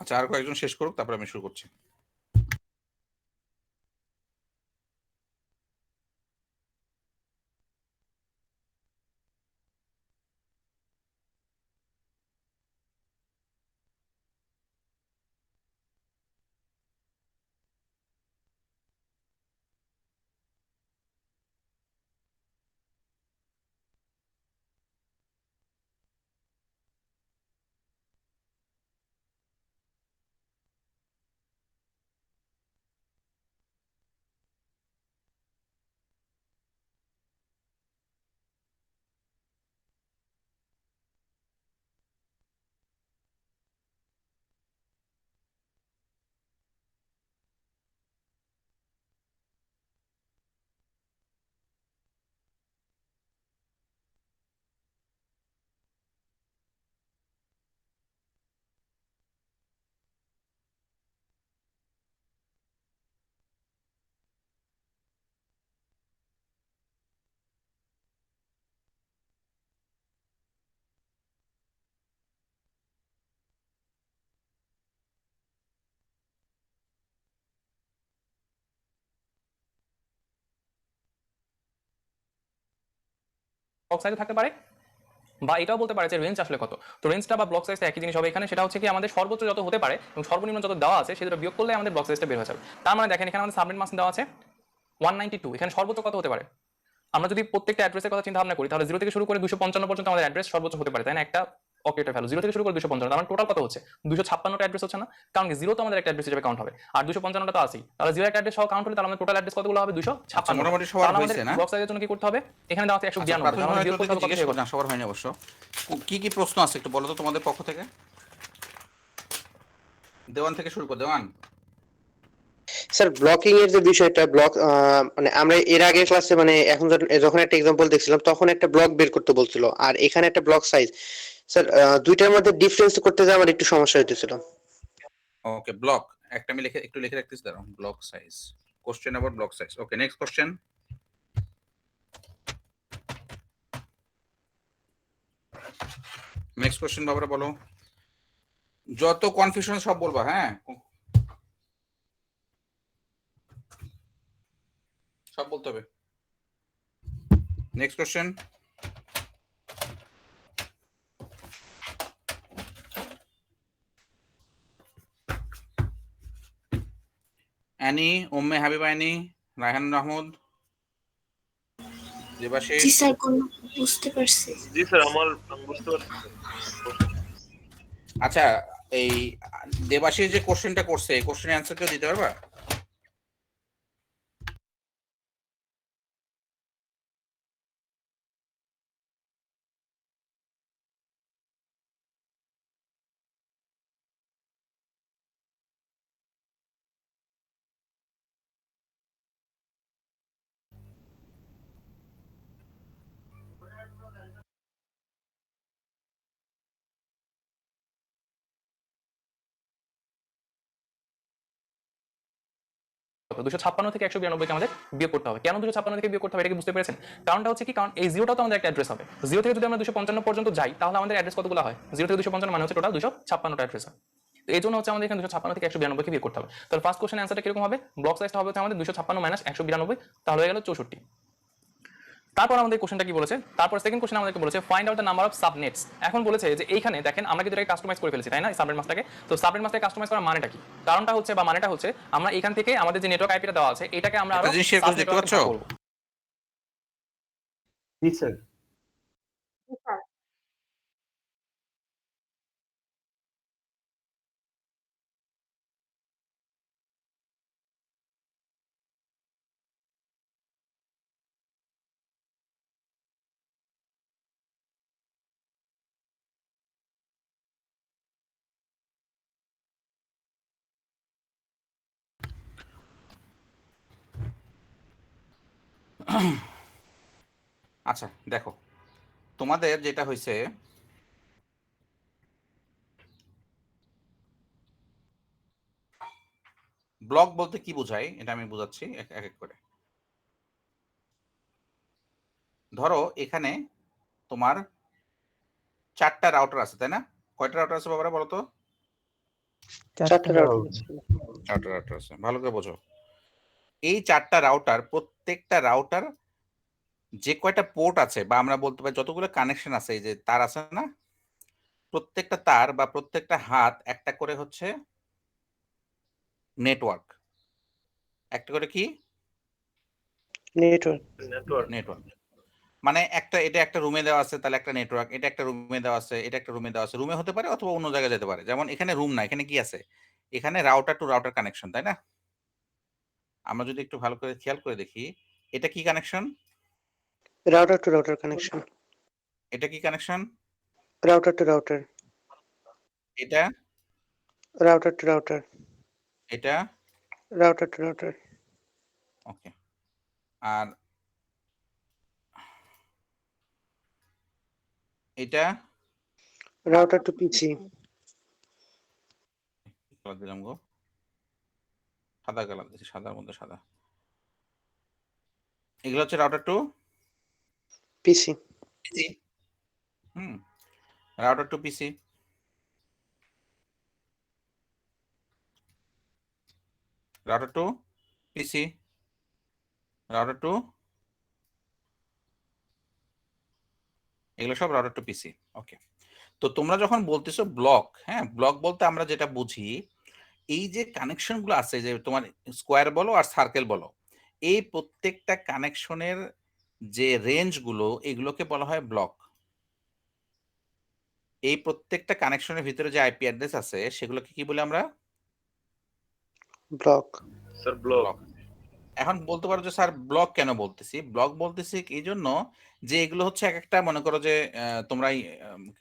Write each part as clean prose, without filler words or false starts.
আচ্ছা, আর কয়েকজন শেষ করুক, তারপর আমি শুরু করছি। ব্লক সাইজে থাকতে পারে, বা এটাও বলতে পারে যে রেঞ্জ আসলে কত। তো রেঞ্জটা বা ব্লক সাইজটা একই জিনিস হবে এখানে, সেটা হচ্ছে কি আমাদের সর্বোচ্চ যত হতে পারে এবং সর্বনিম্ন যত দেওয়া আছে সেটা বিয়োগ করলে আমাদের ব্লক সাইজটা বের হয়ে যাবে। তার মানে দেখেন এখানে আমাদের সাবনেট মাস্ক দেওয়া আছে 192, এখানে সর্বোচ্চ কত হতে পারে। আমরা যদি প্রত্যেকটা অ্যাড্রেসের কথা চিন্তা ভাবনা করি তাহলে 0 থেকে শুরু করে 255 পর্যন্ত আমাদের অ্যাড্রেস সর্বোচ্চ হতে পারে, তাই না? একটা অকেটা ভ্যালু 0 থেকে শুরু করে 255, তার মানে টোটাল কত হচ্ছে 256টা অ্যাড্রেস হচ্ছে না? কারণ কি 0 তো আমাদের একটা অ্যাড্রেস হিসেবে কাউন্ট হবে, আর 255টা তো আছেই, তাহলে 0 একটা অ্যাড্রেস সহ কাউন্ট হলে তাহলে আমাদের টোটাল অ্যাড্রেস কতগুলো হবে? আচ্ছা, 256। মোটামুটি সবার তাহলে আমাদের হয়েছে না? ব্লক সাইজের জন্য কি করতে হবে? এখানে দেওয়া আছে আচ্ছা, 192, তাহলে প্রাথমিকভাবে আমাদের বিয়োগ করতে হবে কত জিজ্ঞেস থেকে করুন কত? না, সবার হয়নি অবশ্য। কি কি প্রশ্ন আছে একটু বলো তো তোমাদের পক্ষ থেকে। দেওয়ান থেকে শুরু কর, দেওয়ান। স্যার ব্লকিং এর যে বিষয়টা, ব্লক মানে আমরা এর আগের ক্লাসে মানে এখন যখন একটা এক্সাম্পল দেখছিলাম তখন একটা ব্লক বের করতে বলছিল, আর এখানে একটা ব্লক সাইজ। স্যার দুইটার মধ্যে ডিফারেন্স করতে যে আমার একটু সমস্যা হইতেছিল। ওকে, ব্লক একটা আমি একটু লিখে রাখতেছি, দাঁড়াও। Block size, question about block size. Okay, next question. Next question বাবারা বলো। যত কনফিউশন সব বলবা, হ্যাঁ, সব বলতে হবে। Next question. অ্যানি, উম্মে হাবিবা অ্যানি, রায়হান মাহমুদ, দেবাশিস। জি স্যার, কোন বুঝতে পারছি। জি স্যার, আমি বুঝতে পারছি। আচ্ছা, এই দেবাশিস যে কোশ্চেনটা করছে, এই কোশ্চেনের অ্যান্সার কেউ দিতে পারবা? কত? 256 থেকে 192 কে আমাদের বিয়োগ করতে হবে। কেন 256 থেকে বিয়োগ করতে হবে এটা কি বুঝতে পেরেছেন? কারণটা হচ্ছে কি, কারণ এই 0টা তো আমাদের একটা অ্যাড্রেস হবে। 0 থেকে যদি আমরা 255 পর্যন্ত যাই তাহলে আমাদের অ্যাড্রেস কতগুলো হয়? 0 থেকে 255 মানে হচ্ছে টোটাল 256টা অ্যাড্রেস হয়। তো এই জন্য হচ্ছে আমাদের এখানে 256 থেকে 192 কে বিয়োগ করতে হবে। তাহলে ফার্স্ট কোশ্চেন অ্যান্সারটা কিরকম হবে? ব্লক সাইজটা হবে হচ্ছে আমাদের 256 মাইনাস 192, তাহলে হয়ে গেল 64। তারপর আমাদের কোশ্চেনটা কি বলেছে? তারপর সেকেন্ড কোশ্চেন আমাদেরকে বলেছে find out the number of subnets. এখন বলেছে যে এইখানে দেখেন আমরা কিন্তু এটাকে কাস্টমাইজ করে ফেলেছি, তাই না? সাবনেট মাস্কটাকে। তো সাবনেট মাস্কটাকে কাস্টমাইজ করার মানেটা কি? কারণটা হচ্ছে বা মানেটা হচ্ছে আমরা এখান থেকে আমাদের যে নেটওয়ার্ক আইপিটা দেওয়া আছে এটাকে আমরা আরো একটা জিনিস শেয়ার করে দেখতে পাচ্ছ? জি স্যার। আচ্ছা দেখো, তোমাদের যেটা হয়েছে, ব্লক বলতে কি বোঝায় এটা আমি বোঝাচ্ছি এক এক করে। ধরো এখানে তোমার 4টা রাউটার আছে, তাই না? কয়টা রাউটার আছে বাবারা বলো তো? চারটা রাউটার আছে। রাউটার আছে, ভালো করে বোঝো। এই 4টা রাউটার, প্রত্যেকটা রাউটার যে কয়টা পোর্ট আছে বা আমরা বলতে পারি যতগুলো কানেকশন আছে, এই যে তার আছে না, প্রত্যেকটা তার বা প্রত্যেকটা হাত একটা করে হচ্ছে নেটওয়ার্ক, একটা করে কি নেটওয়ার্ক। নেটওয়ার্ক। মানে এটা একটা রুমে দেওয়া আছে, তাহলে একটা নেটওয়ার্ক, এটা একটা রুমে দেওয়া আছে, এটা একটা রুমে দেওয়া আছে, রুমে হতে পারে অথবা অন্য জায়গায় যেতে পারে। যেমন এখানে রুম না, এখানে কি আছে, এখানে রাউটার টু রাউটার কানেকশন, তাই না? আমরা যদি একটু ভালো করে খেয়াল করে দেখি, এটা কি connection, router to router connection. এটা কি কানেকশন, রাউটার টু রাউটার। এটা, রাউটার টু রাউটার। এটা, রাউটার টু রাউটার। ওকে। আর এটা রাউটার টু পিসি। কালার দিলাম গো, সাদা কালার দিচ্ছি, সাদার মধ্যে সাদা। এগুলো হচ্ছে রাউটার টু পিসি। হুম, রাউটার টু পিসি। রাউটার টু পিসি, রাউটার টু, এগুলো সব রাউটার টু পিসি। ওকে, তো তোমরা যখন বলতেছো ব্লক, হ্যাঁ, ব্লক বলতে আমরা যেটা বুঝি, এই যে কানেকশন গুলো আছে, যে তোমার স্কোয়ার বলো আর সার্কেল বলো, এই প্রত্যেকটা কানেকশনের যে রেঞ্জ গুলো, এগুলোকে বলা হয় ব্লক। এই প্রত্যেকটা কানেকশনের ভিতরে যে আইপি অ্যাড্রেস আছে, সেগুলোকে কি বলি আমরা? ব্লক। Sir block. ব্লক। এখন বলতে পারো যে স্যার ব্লক কেন বলতেছি? ব্লক বলতেছি এই জন্য যে এগুলো হচ্ছে এক একটা, মনে করো যে তোমরাই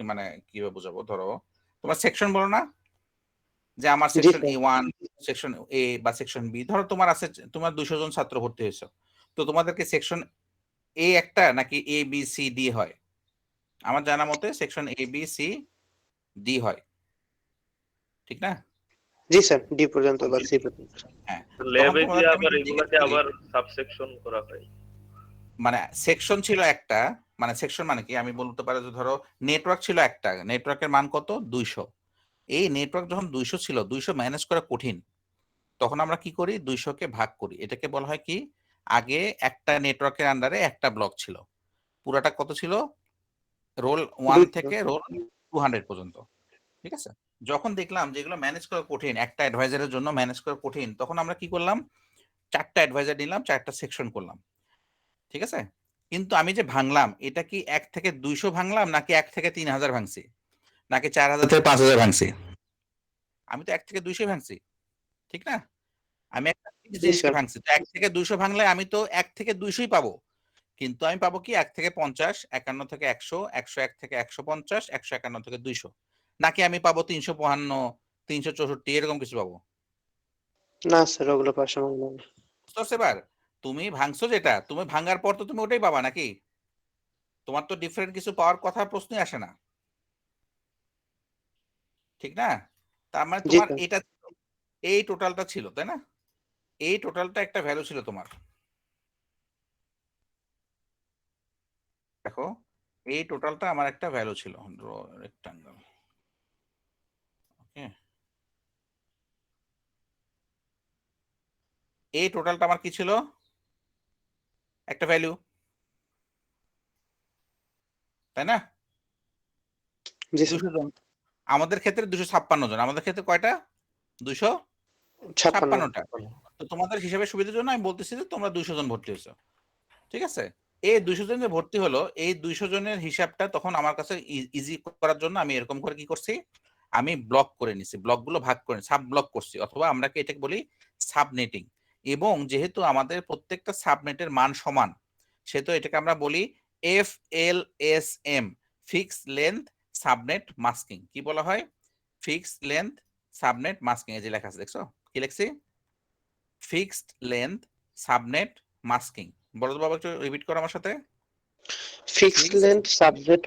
মানে কিভাবে বোঝাবো, ধরো তোমার সেকশন বলো না, যে আমার জি সেকশন স্যার। A1, সেকশন এ বা সেকশন বি, ধরো তোমার আছে, তোমার 200 জন ছাত্র ভর্তি হয়েছে, তো তোমাদেরকে সেকশন এ একটা নাকি এ বি সি ডি হয়? আমার জানা মতে section A B C D হয়, ঠিক না? জি স্যার, ডি পর্যন্ত বা সি পর্যন্ত। হ্যাঁ, তখন ল্যাবে গিয়ে তোমাদেরকে আমি আবার যদি জিজ্ঞেস এগুলাকে করি, আবার সাবসেকশন করা হয়। মানে সেকশন ছিল একটা, মানে সেকশন মানে কি, আমি বলতে পারি যে ধরো নেটওয়ার্ক ছিল একটা, নেটওয়ার্কের মান কত, 200। এই নেটওয়ার্ক যখন 200 ছিল, 200 ম্যানেজ করা কঠিন, তখন আমরা কি করি, 200 কে ভাগ করি। এটাকে বলা হয় কি, আগে একটা নেটওয়ার্কের আন্ডারে একটা ব্লক ছিল, পুরাটা কত ছিল, রোল 1 200। থেকে রোল 200 পর্যন্ত, ঠিক আছে? যখন দেখলাম যে এগুলো ম্যানেজ করা কঠিন, একটা অ্যাডভাইজারের জন্য ম্যানেজ করা কঠিন, তখন আমরা কি করলাম, 4টা অ্যাডভাইজার নিলাম, 4টা সেকশন করলাম, ঠিক আছে? কিন্তু আমি যে ভাঙলাম, এটা কি 1 থেকে 200 ভাঙলাম, নাকি 1 থেকে 3000 ভাঙছি, নাকি 4000 থেকে 5000 ভাঙছি? আমি তো 1 থেকে 200 ভাঙছি, ঠিক না? আমি একটা জি জিনিসকে স্যার। ভাঙছি, তো 1 থেকে 200 ভাঙলে আমি তো 1 থেকে 200ই পাবো, কিন্তু আমি পাবো কি 1 থেকে 50, 51 থেকে 100, 101 থেকে 150, 151 থেকে 200, নাকি আমি পাবো 352, 364 এরকম কিছু পাবো? না স্যার, ওগুলো পাওয়া সম্ভব না। বুঝতে পারছো এবার? তুমি ভাঙছো যেটা, তুমি ভাঙার পর তো তুমি ওটাই পাবা নাকি? তোমার তো ডিফারেন্ট কিছু পাওয়ার কথা প্রশ্নই আসে না, ঠিক না? তার মানে জি তোমার স্যার। এটা, এই টোটালটা ছিল, তাই না? এই টোটালটা একটা ভ্যালু ছিল তোমার, দেখো, এই টোটালটা আমার একটা ভ্যালু ছিল, রেক্টাঙ্গেল, ওকে, এই টোটালটা আমার কি ছিল, একটা ভ্যালু, তাই না? জি স্যার। 200 জন, আমাদের ক্ষেত্রে 256 জন, আমাদের ক্ষেত্রে কয়টা, 56। 256টা। তো তোমাদের হিসাবে সুবিধার জন্য আমি বলতেছি যে তোমরা 200 জন ভর্তি হয়েছো, ঠিক আছে? এই 200 জন যে ভর্তি হলো, এই 200 জনের হিসাবটা তখন আমার কাছে ইজি করার জন্য আমি এরকম করে কি করছি, আমি ব্লক করে নিছি, ব্লকগুলো ভাগ করে সাব ব্লক করছি, অথবা আমরা কি এটাকে বলি সাবনেটিং। এবং যেহেতু আমাদের প্রত্যেকটা সাবনেটের মান সমান, সেহেতু এটাকে আমরা বলি FLSM, fix length subnet masking. কি বলা হয়, ফিক্স লেন্থ সাবনেট মাস্কিং। এই যে লেখা আছে, দেখছো কি লিখছি, ফিক্সড লেন্থ সাবনেট মাস্কিং। বলো তো বাবা, একটু রিপিট করো আমার সাথে, fixed length subject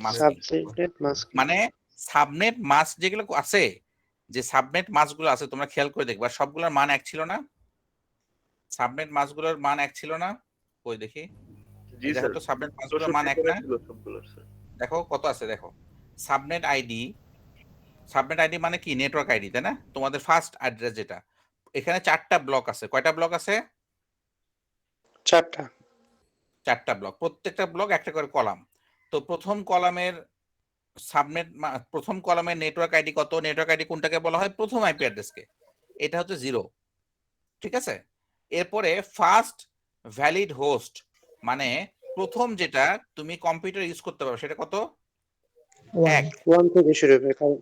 masking. Subject mask. মানে সাবনেট মাস্ক যেগুলো আছে, যে সাবনেট মাস্কগুলো আছে, তোমরা খেয়াল করে দেখবা সবগুলোর মান এক ছিল না, সাবনেট মাস্কগুলোর মান এক ছিল না, কই দেখি, জি এই দেখো স্যার, তো সাবনেট মাস্কগুলোর মান এক না, ছিল সবগুলোর স্যার। দেখো কত আছে, দেখো সাবনেট আইডি সাবনেট আইডি মানে কি? নেটওয়ার্ক আইডি, তাই না? তোমাদের ফার্স্ট অ্যাড্রেস যেটা। এখানে 4টা ব্লক আছে। কয়টা ব্লক আছে? 4টা। 4টা ব্লক। প্রত্যেকটা ব্লক একটা করে কলাম। তো প্রথম কলামের প্রথম কলামের নেটওয়ার্ক আইডি কত? নেটওয়ার্ক আইডি কোনটাকে বলা হয়? প্রথম আইপি অ্যাড্রেসকে। এটা হচ্ছে 0, ঠিক আছে? এরপরে ফার্স্ট ভ্যালিড হোস্ট মানে প্রথম যেটা তুমি কম্পিউটার ইউজ করতে পারো সেটা কত? 1। 1 থেকে শুরু হবে কারণ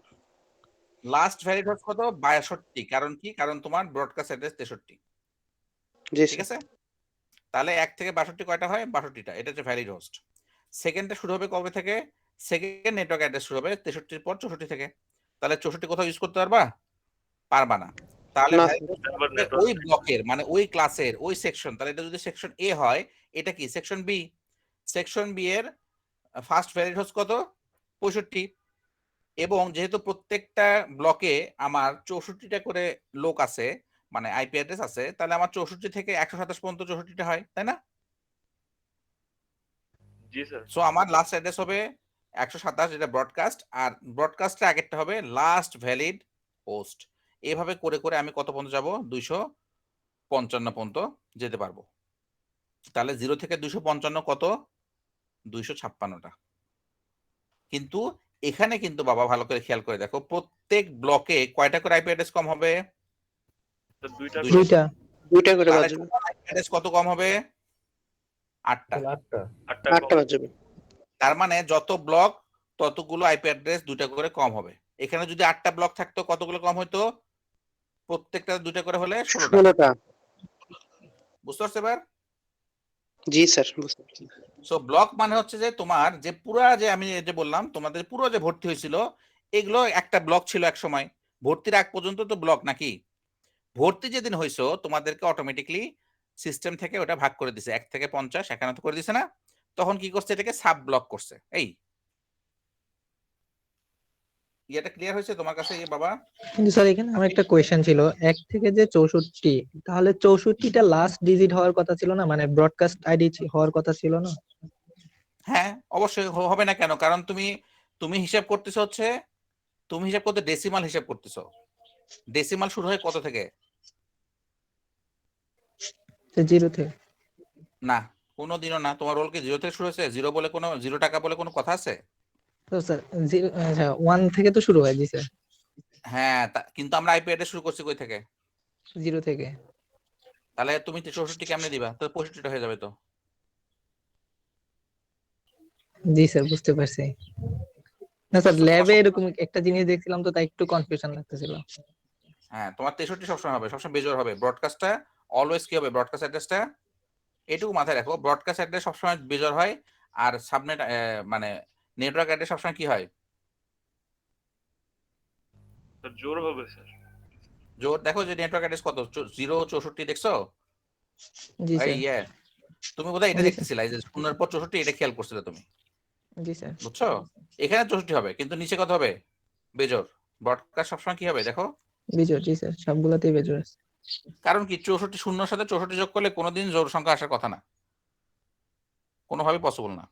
লাস্ট ভ্যালিড হোস্ট কত? 62। কারণ কি? কারণ তোমার ব্রডকাস্ট অ্যাড্রেস 63, জি ঠিক স্যার। আছে? তাহলে 1 থেকে 62 কয়টা হয়? 62টা। এটা হচ্ছে ভ্যালিড হোস্ট। সেকেন্ডটা শুরু হবে কবে থেকে? সেকেন্ড নেটওয়ার্ক অ্যাড্রেস শুরু হবে 63 পর 64 থেকে। তাহলে 64 কোথাও ইউজ করতে পারবা? পারবা না। তাহলে না ভ্যালিড স্যার। হোস্ট আবার হবে নেটওয়ার্ক ওই ব্লকের, মানে ওই ক্লাসের ওই সেকশন। তাহলে এটা যদি সেকশন এ হয়, এটা কি সেকশন বি? সেকশন বি এর ফার্স্ট ভ্যালিড হোস্ট কত? 65। এবং যেহেতু প্রত্যেকটা ব্লকে আমার 64টা করে লোক আছে, মানে আইপি অ্যাড্রেস আছে, তাহলে আমার 64 থেকে 127 পর্যন্ত 64টা হয়, তাই না? জি স্যার। সো আমার লাস্ট অ্যাড্রেস হবে 127, যেটা ব্রডকাস্ট, আর ব্রডকাস্টের আগেরটা হবে লাস্ট ভ্যালিড হোস্ট। এভাবে করে করে আমি কত পর্যন্ত যাব? 255 পর্যন্ত যেতে পারবো। তাহলে 0 থেকে 255 কত? 256টা। কিন্তু এখানে কিন্তু বাবা ভালো করে খেয়াল করে দেখো, প্রত্যেক ব্লকে কয়টা করে আইপি অ্যাড্রেস কম হবে? স্যার দুইটা করে। 2টা। 2টা করে তাহলে বাজবে। টোটাল আইপি অ্যাড্রেস কত কম হবে? 8টা। 8টা 8টা বাজবে। তার মানে যত ব্লক ততগুলো আইপি অ্যাড্রেস 2টা করে কম হবে। এখানে যদি 8টা ব্লক থাকতো কতগুলো কম হইতো? প্রত্যেকটা 2টা করে হলে 16টা। 16টা। বুঝতে পারছো এবার? জি স্যার, বুঝতে পারছি। সো ব্লক মানে হচ্ছে যে তোমার যে পুরা, যে আমি যে বললাম তোমাদের পুরো যে ভর্তি হয়েছিল, এগুলো একটা ব্লক ছিল এক সময়। ভর্তির আগ পর্যন্ত তো ব্লক নাকি? ভর্তি যেদিন হয়েছো তোমাদেরকে অটোমেটিকলি সিস্টেম থেকে ওটা ভাগ করে দিছে 1 থেকে 50, এখানে তো করে দিছে না? তখন কি করছে? এটাকে সাব ব্লক করছে। এই ইয়েটা ক্লিয়ার হয়েছে তোমার কাছে বাবা? কিন্তু স্যার এখানে আমার একটা কোয়েশ্চেন ছিল, 1 থেকে যে 64, তাহলে 64টা লাস্ট ডিজিট হওয়ার কথা ছিল না, মানে ব্রডকাস্ট আইডি হওয়ার কথা ছিল না? হ্যাঁ অবশ্যই হবে না কেন? কারণ তুমি তুমি হিসাব করতেছো হচ্ছে, তুমি হিসাব করতে ডেসিমাল হিসাব করতেছো। ডেসিমাল শুরু হয় কত থেকে? 0 থেকে। না, কোনোদিনও না। তোমার রোল কি 0 থেকে শুরু হয়েছে? 0 বলে কোনো 0 টাকা বলে কোনো কথা আছে? তো স্যার 1 থেকে তো শুরু হয়। জি স্যার। হ্যাঁ, কিন্তু আমরা আইপি অ্যাড্রেস শুরু করছি কই থেকে? 0 থেকে। তাহলে তুমি 64 কেমনে দিবা? তো 65টা হয়ে যাবে তো। জি স্যার, বুঝতে পারছি। না স্যার, বুঝছো তোমার ল্যাবে এরকম একটা জিনিস দেখছিলাম তো, তাই একটু কনফিউশন লাগতেছিল। হ্যাঁ, তোমার 63 সবসময় হবে, সবসময় বেজোড় হবে। ব্রডকাস্টটা অলওয়েজ কি হবে? ব্রডকাস্ট অ্যাড্রেসটা এটুকু মাথায় রাখো, ব্রডকাস্ট অ্যাড্রেস সবসময় বেজোড় হয়। আর সাবনেট মানে নেটওয়ার্ক অ্যাড্রেস সবসময় কি হয়? স্যার জোর হবে স্যার। জোর। দেখো যে নেটওয়ার্ক অ্যাড্রেস কত? 0 64 দেখছো? জি এই স্যার। তুমি বোধহয় এটা জি স্যার। দেখতেছিলা, এই যে 0 পর 64, এটা খেয়াল করছিলে তুমি। জি স্যার। বুঝছো? এখানে 64 হবে, কিন্তু নিচে কত হবে? বেজোড়। ব্রডকাস্ট সবসময় কি হবে দেখো? বিজয়। জি স্যার, সবগুলাতেই বেজোর আছে। কারণ কি? 64 শূন্যর সাথে 64 যোগ করলে কোনোদিন জোড় সংখ্যা আসার কথা না, কোনোভাবেই পসিবল না।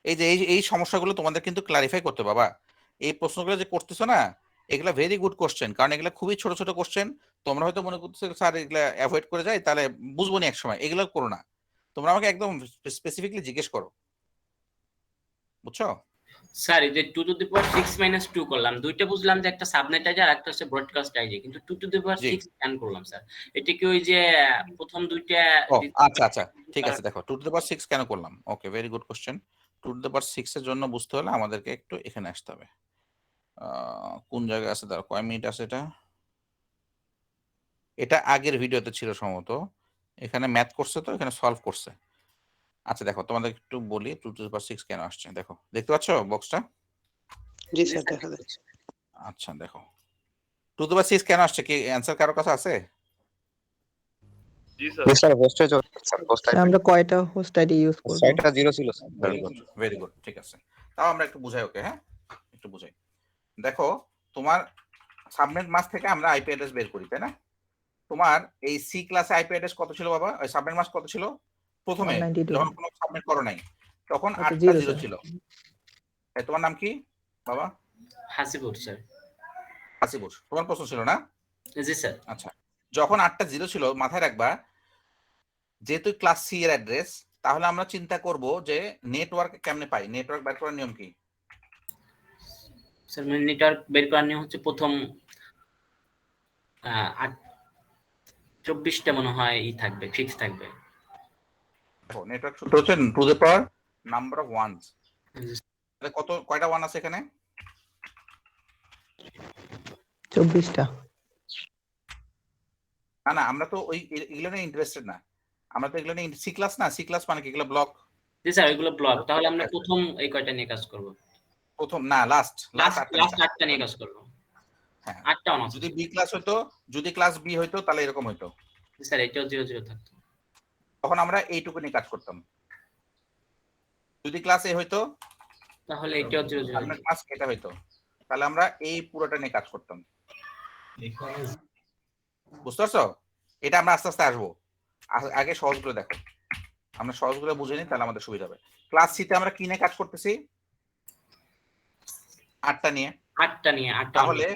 এই যে এই সমস্যাগুলো তোমাদের কিন্তু ক্লারিফাই করতে বাবা। এই প্রশ্নগুলো যে করতেছো না, এগুলা ভেরি গুড কোশ্চেন, কারণ এগুলা খুবই ছোট ছোট কোশ্চেন। তোমরা হয়তো মনে করতেছো স্যার এগুলা অ্যাভয়েড করে যাই, তাহলে বুঝবো না এক সময়। এগুলো করো না, তোমরা আমাকে একদম স্পেসিফিকলি জিজ্ঞেস করো। বুঝছো? স্যার এই যে 2 টু দি পাওয়ার 6 মাইনাস 2 করলাম, দুইটা বুঝলাম যে একটা সাবনেট আইডি আর একটা হচ্ছে ব্রডকাস্ট আইডি, কিন্তু 2 টু দি পাওয়ার জি। 6 কেন করলাম স্যার? এটা কি ওই যে প্রথম দুইটা ও আচ্ছা আচ্ছা, ঠিক আছে। দেখো 2 টু দ্য পাওয়ার 6 কেন করলাম? Okay, very good question. 2 to the power 6 এর জন্য বুঝতে হলে আমাদেরকে একটু এখানে আসতে হবে। কোন জায়গায় আছে? দাঁড়াও, কয় মিনিট আছে এটা? এটা আগের ভিডিওতে ছিল সম্ভবত। এখানে ম্যাথ করছে তো, এখানে সলভ করছে। আচ্ছা দেখো, তোমাদের একটু বলি 2 টু দি পাওয়ার 6 কেন আসছে। দেখো, দেখতে পাচ্ছ বক্সটা? জি স্যার, দেখা যাচ্ছে। আচ্ছা দেখো, 2 টু দি পাওয়ার 6 কেন আসছে? কি অ্যানসার কারো কাছে আছে? জি sir. Sir hostage sir host sir, আমরা কয়টা হোস্ট আইডি ইউজ করব? সাইটটা 0 ছিল sir. Very good, very good, ঠিক আছে। তাও আমরা একটু বুঝাই ওকে, হ্যাঁ একটু বুঝাই। দেখো, তোমার সাবনেট মাস থেকে আমরা আইপি অ্যাড্রেস বের করি, তাই না? তোমার এই সি ক্লাসে আইপি অ্যাড্রেস কত ছিল বাবা? ওই সাবনেট মাস কত ছিল প্রথমে 192। যখন কোনো সাবনেট করো নাই? তখন আচ্ছা, 8টা 0 জিরো স্যার। ছিল। তোমার নাম কি বাবা? হাসিপুর স্যার। হাসিপুর তোমার প্রশ্ন ছিল না? জি স্যার। আচ্ছা, যখন 8টা জিরো ছিল মাথায় রাখবা যেহেতু ক্লাস সি এর অ্যাড্রেস, তাহলে আমরা চিন্তা করব যে নেটওয়ার্ক কেমনে পাই, নেটওয়ার্ক বের করার নিয়ম কি? স্যার নেটওয়ার্ক বের করার নিয়ম হচ্ছে প্রথম 24টা মনে হয় থাকবে, ফিক্স থাকবে। দেখো নেটওয়ার্ক সূত্র হচ্ছে to the power number of ones. তাহলে কয়টা ওয়ান আছে এখানে? 24টা। না আমরা তো ওই এগুলো নিয়ে ইন্টারেস্টেড না, আমরা তো এগুলো নিয়ে সি ক্লাস না, সি ক্লাস মানে কি এগুলো ব্লক। জি স্যার এগুলো ব্লক, তাহলে আমরা প্রথম এই কয়টা নিয়ে কাজ করব? প্রথম না লাস্ট লাস্ট 8টা নিয়ে কাজ করব। হ্যাঁ 8টা অন আছে। যদি বি ক্লাস হতো, যদি ক্লাস বি হতো তাহলে এরকম হতো। জি স্যার এটাও 0 0 থাকতো। তখন আমরা এইটুকু নিয়ে কাজ করতাম। যদি ক্লাস এ হইতো তাহলে এটাও 0 0 আপনার ক্লাস এটা হইতো, তাহলে আমরা এই পুরোটা নিয়ে কাজ করতাম। বুঝতে পারছো? এটা আমরা আস্তে আস্তে আসবো, আগে সহজগুলো দেখো, আমরা সহজগুলো বুঝে নিই তাহলে আমাদের সুবিধা হবে। ক্লাস সি তে আমরা কি নিয়ে কাজ করতেছি? 8টা নিয়ে। 8টা নিয়ে 8টা। তাহলে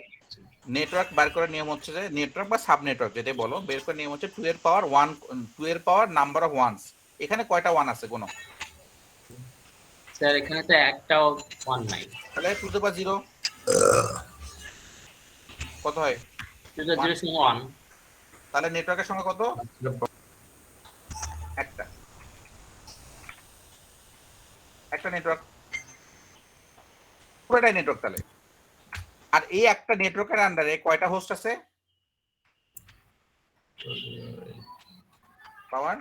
নেটওয়ার্ক বের করার নিয়ম হচ্ছে যে নেটওয়ার্ক বা সাব নেটওয়ার্ক যেটা বলো, বের করার নিয়ম হচ্ছে 2 এর পাওয়ার 1, 2 এর পাওয়ার নাম্বার অফ ওয়ানস। এখানে কয়টা ওয়ান আছে কোনো? স্যার এখানে তো একটাও 1 নাই। তাহলে 2 টু দি পাওয়ার 0 কত হয়? 2 to 0 সমান 1। তাহলে নেটওয়ার্কের সংখ্যা কত? একটা নেটওয়ার্ক, পুরোটাই নেটওয়ার্ক তাহলে। আর এই একটা নেটওয়ার্কের আন্ডারে কয়টা হোস্ট আছে? পাওয়ার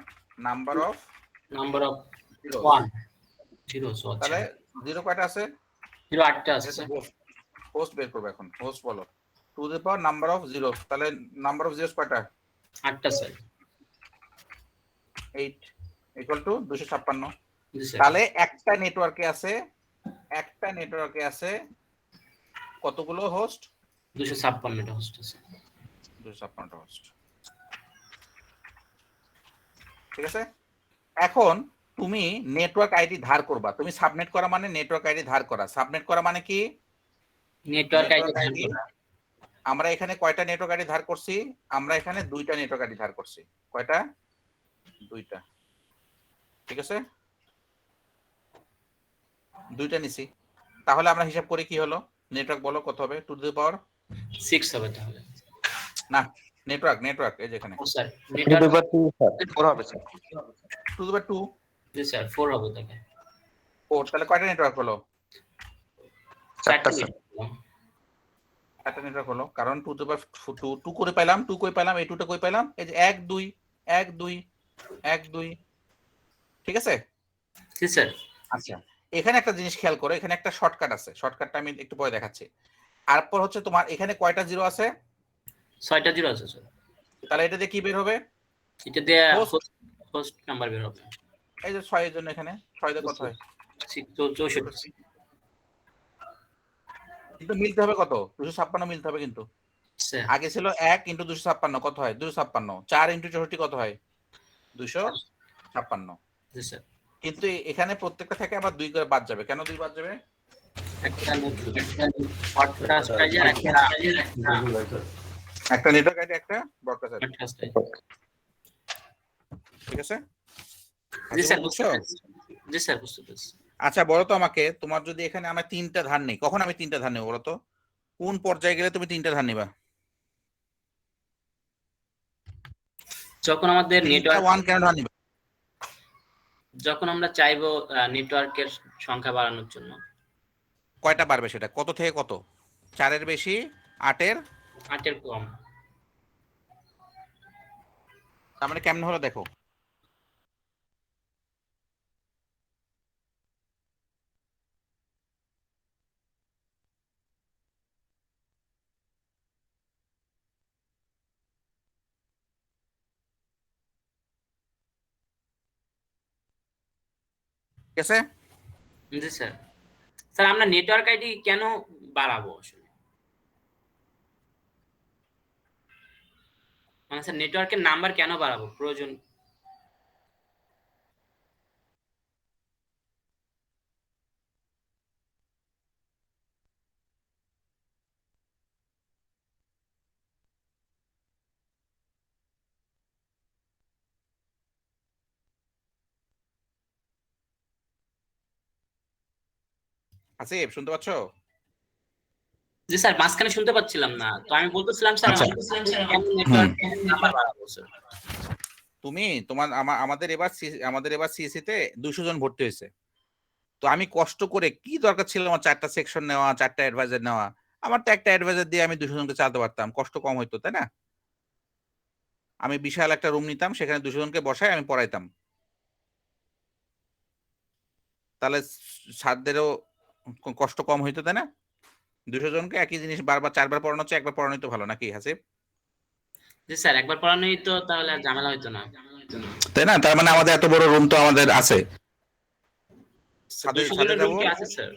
নাম্বার অফ 1 0 সো তাহলে 0 কয়টা আছে? 0 8টা আছে স্যার। হোস্ট বের করবে এখন, হোস্ট বলো। 2 to the power number of 0, তাহলে নাম্বার অফ 0 কয়টা? 8টা স্যার। 8 equal to 256। জি স্যার। তাহলে একটা নেটওয়ার্কে আছে কতগুলো হোস্ট? 256টা হোস্ট আছে। 256টা হোস্ট। ঠিক আছে, এখন তুমি নেটওয়ার্ক আইডি ধার করবা। তুমি সাবনেট করা মানে নেটওয়ার্ক আইডি ধার করা। সাবনেট করা মানে কি? নেটওয়ার্ক আইডি আমরা এখানে কয়টা নেটওয়ার্ক আইডি ধার করছি? আমরা এখানে 2টা নেটওয়ার্ক আইডি ধার করছি। কয়টা? 2টা। ঠিক আছে, 2টা নিছি। তাহলে আমরা হিসাব করি কি হলো? নেটওয়ার্ক বলো কত হবে? 2 টু দি পাওয়ার 6 হবে তাহলে। না, নেটওয়ার্ক এই যে এখানে ও স্যার 2 নেটওয়ার্ক 4 হবে sir. 2 to the power 2 G sir 4 হবে তাহলে। 4, তাহলে কয়টা নেটওয়ার্ক হলো? 4টা স্যার। একটা নেটওয়ার্ক হলো, কারণ 2 টু দি পাওয়ার 2 করে পাইলাম, 2 কই পাইলাম, এই 2টা কই পাইলাম, এই যে 1 2 1 2 1 2। ঠিক আছে? জি স্যার। আচ্ছা, এখানে একটা জিনিস খেয়াল করো, এখানে একটা শর্টকাট আছে, শর্টকাটটা আমি একটু পরে দেখাচ্ছি। তারপর হচ্ছে তোমার এখানে কয়টা জিরো আছে? 6টা 0 আছে স্যার। তাহলে এটা দিয়ে কি বের হবে? এটা দিয়ে Host- হোস্ট নাম্বার বের হবে। এই যে 6 এর জন্য এখানে 6 দিয়ে কত হয়? 64 কিন্তু মিলতে হবে কত? 256 মিলতে হবে কিন্তু। স্যার। আগে ছিল 1 ইনটু 256 কত হয়? 256। 4 ইনটু 64 কত হয়? 256। জি স্যার। কিন্তু এখানে প্রত্যেকটা থেকে আবার 2 করে বাদ যাবে। কেন 2 বাদ যাবে? একটা পডকাস্ট আইডি আর একটা নেটওয়ার্ক আইডি, একটা ব্রডকাস্ট আইডি। Podcast ID. ঠিক আছে? জি স্যার বুঝছো? জি স্যার বুঝতে পেরেছি। আচ্ছা বলো তো আমাকে, তোমার যদি এখানে আমরা 3টা ধার নেই, কখন আমি 3টা ধার নেব বলো তো? কোন পর্যায়ে গেলে তুমি 3টা ধার নিবা? যখন আমাদের নেটওয়ার্ক 1 কেন ধার নিবা? যখন আমরা চাইবো নেটওয়ার্কের সংখ্যা বাড়ানোর জন্য। কয়টা বাড়বে সেটা? কত থেকে কত? 4 এর বেশি, 8 এর 8 এর কম। তার মানে কেমন হলো দেখো। ঠিক আছে? জি স্যার। স্যার আমরা নেটওয়ার্ক আইডি কেন বাড়াবো আসলে? মানে স্যার নেটওয়ার্কের নাম্বার কেন বাড়াবো? প্রয়োজন হাসিব শুনতে পাচ্ছো? জি স্যার, মাঝখানে শুনতে পাচ্ছিলাম না, তো আমি বলতেছিলাম স্যার আচ্ছা। কেমন নেটওয়ার্ক নাম্বার বাড়াবো স্যার। তুমি আমাদের এবার সিএসসি তে 200 জন ভর্তি হয়েছে। তো আমি কষ্ট করে কি দরকার ছিল আমার 4টা সেকশন নেওয়া, 4টা অ্যাডভাইজার নেওয়া? আমার তো একটা অ্যাডভাইজার দিয়ে আমি 200 জনকে চালাতে পারতাম, কষ্ট কম হইতো, তাই না? আমি বিশাল একটা রুম নিতাম, সেখানে 200 জনকে বসায় আমি পড়াইতাম, তাহলে স্যারদেরও কষ্ট কম হইতো, তাই না? 200 জনকে একই জিনিস বারবার 4বার পড়ানো হচ্ছে, একবার পড়ানোই তো ভালো, নাকি হাসিব? জি স্যার, একবার পড়ানোই তো তাহলে আর ঝামেলা হইতো না। তাই না? তার মানে আমাদের এত বড় রুম তো আমাদের আছে। ছাদে 200 ছাদে জনের যাবো, রুম কি আছে স্যার?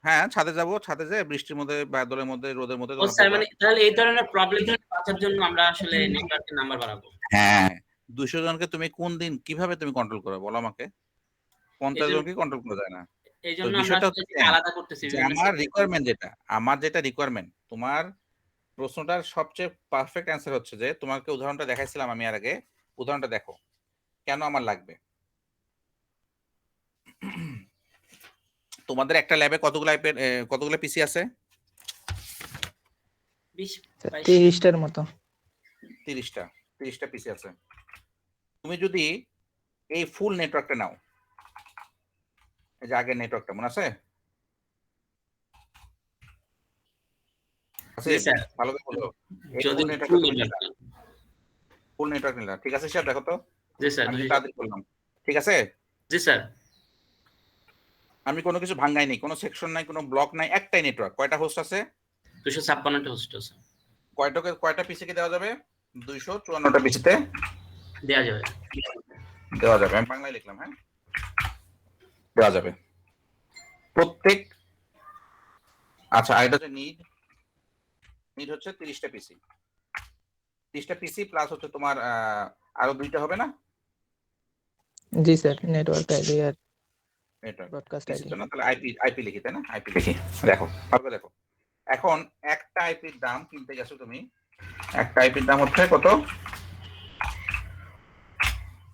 হ্যাঁ ছাদে যাবো, ছাদে যেয়ে বৃষ্টির মধ্যে, বাদলের মধ্যে, রোদের মধ্যে ও তোমরা স্যার, পড়বা। মানে তাহলে এই ধরনের প্রবলেম বাঁচার জন্য আমরা আসলে নেটওয়ার্কের নাম্বার বাড়াবো। হ্যাঁ, 200 জনকে তুমি কোন দিন কিভাবে তুমি কন্ট্রোল করো বলো আমাকে? 50 জনকে কন্ট্রোল করা যায় না। এই তো জন্য আমরা বিষয়টা আসলে হচ্ছে এটাকে আলাদা করতেছি যে বিভিন্ন আমার সেক্টর। রিকোয়ারমেন্ট যেটা, আমার যেটা রিকোয়ারমেন্ট, তোমার প্রশ্নটার সবচেয়ে পারফেক্ট অ্যান্সার হচ্ছে যে তোমাকে উদাহরণটা দেখাইছিলাম আমি এর আগে, উদাহরণটা দেখো কেন আমার লাগবে। তোমাদের একটা ল্যাবে কতগুলো পিসি আছে? 20-22 30টার মতো। 30টা পিসি আছে। তুমি যদি এই ফুল নেটওয়ার্কটা নাও, এই যে আগের নেটওয়ার্কটা মনে আছে? জি স্যার, ভালো করে বলো, এই যদি ফুল ফুল নেটওয়ার্কটা নেটওয়ার্ক। ফুল নেটওয়ার্ক নিলাম, ঠিক আছে স্যার? দেখো তো, জি স্যার, আমি তাদের বললাম, ঠিক আছে? জি স্যার, আমি কোনো কিছু ভাঙ্গাইনি, কোনো সেকশন নাই, কোনো ব্লক নাই, একটাই নেটওয়ার্ক। কয়টা হোস্ট আছে? 256টা হোস্ট আছে। কয়টা পিসিকে দেওয়া যাবে? 254টা পিসিতে দেয়া যাবে। দেওয়া যাবে। আমি বাংলায় লিখলাম, হ্যাঁ, দেওয়া যাবে প্রত্যেক। আচ্ছা, আর এটা হচ্ছে নিড হচ্ছে 30টা পিসি। 30টা পিসি প্লাস হচ্ছে তোমার আরো 2টা হবে না? জি স্যার, নেটওয়ার্ক আইডি আর নেটওয়ার্ক ব্রডকাস্ট পিসির আইডি। জন্য তাহলে আইপি লিখি, তাই না? আইপি লিখি, দেখো ভালো করে দেখো। এখন একটা আইপির দাম কিনতে গেছো তুমি, একটা আইপির দাম হচ্ছে কত?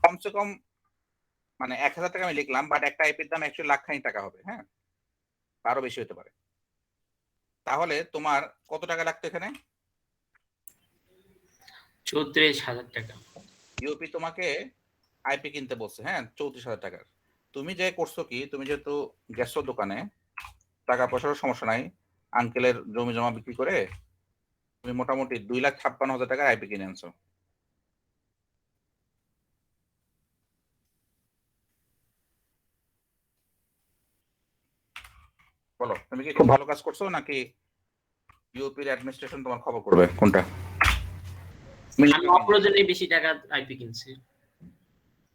কমসে কম মানে 1000 টাকা আমি লিখলাম, বাট একটা আইপির দাম 100 লাখ খানি টাকা হবে, হ্যাঁ, আরো বেশি হতে পারে। তাহলে তোমার কত টাকা লাগতো এখানে? 34,000 টাকা। ইউপি তোমাকে আইপি কিনতে বলছে, হ্যাঁ, 34,000 টাকার। তুমি যে করছো কি, তুমি যেহেতু গেছো দোকানে, টাকা পয়সার সমস্যা নাই, আঙ্কেলের জমি জমা বিক্রি করে তুমি মোটামুটি 2,56,000 টাকার আইপি কিনে আনছো। বলো, তুমি কি খুব ভালো কাজ করছো নাকি ইউপির অ্যাডমিনিস্ট্রেশন তোমার খবর করবে, কোনটা? আমি অপ্রয়োজনে বেশি টাকা আইপি কিনছি।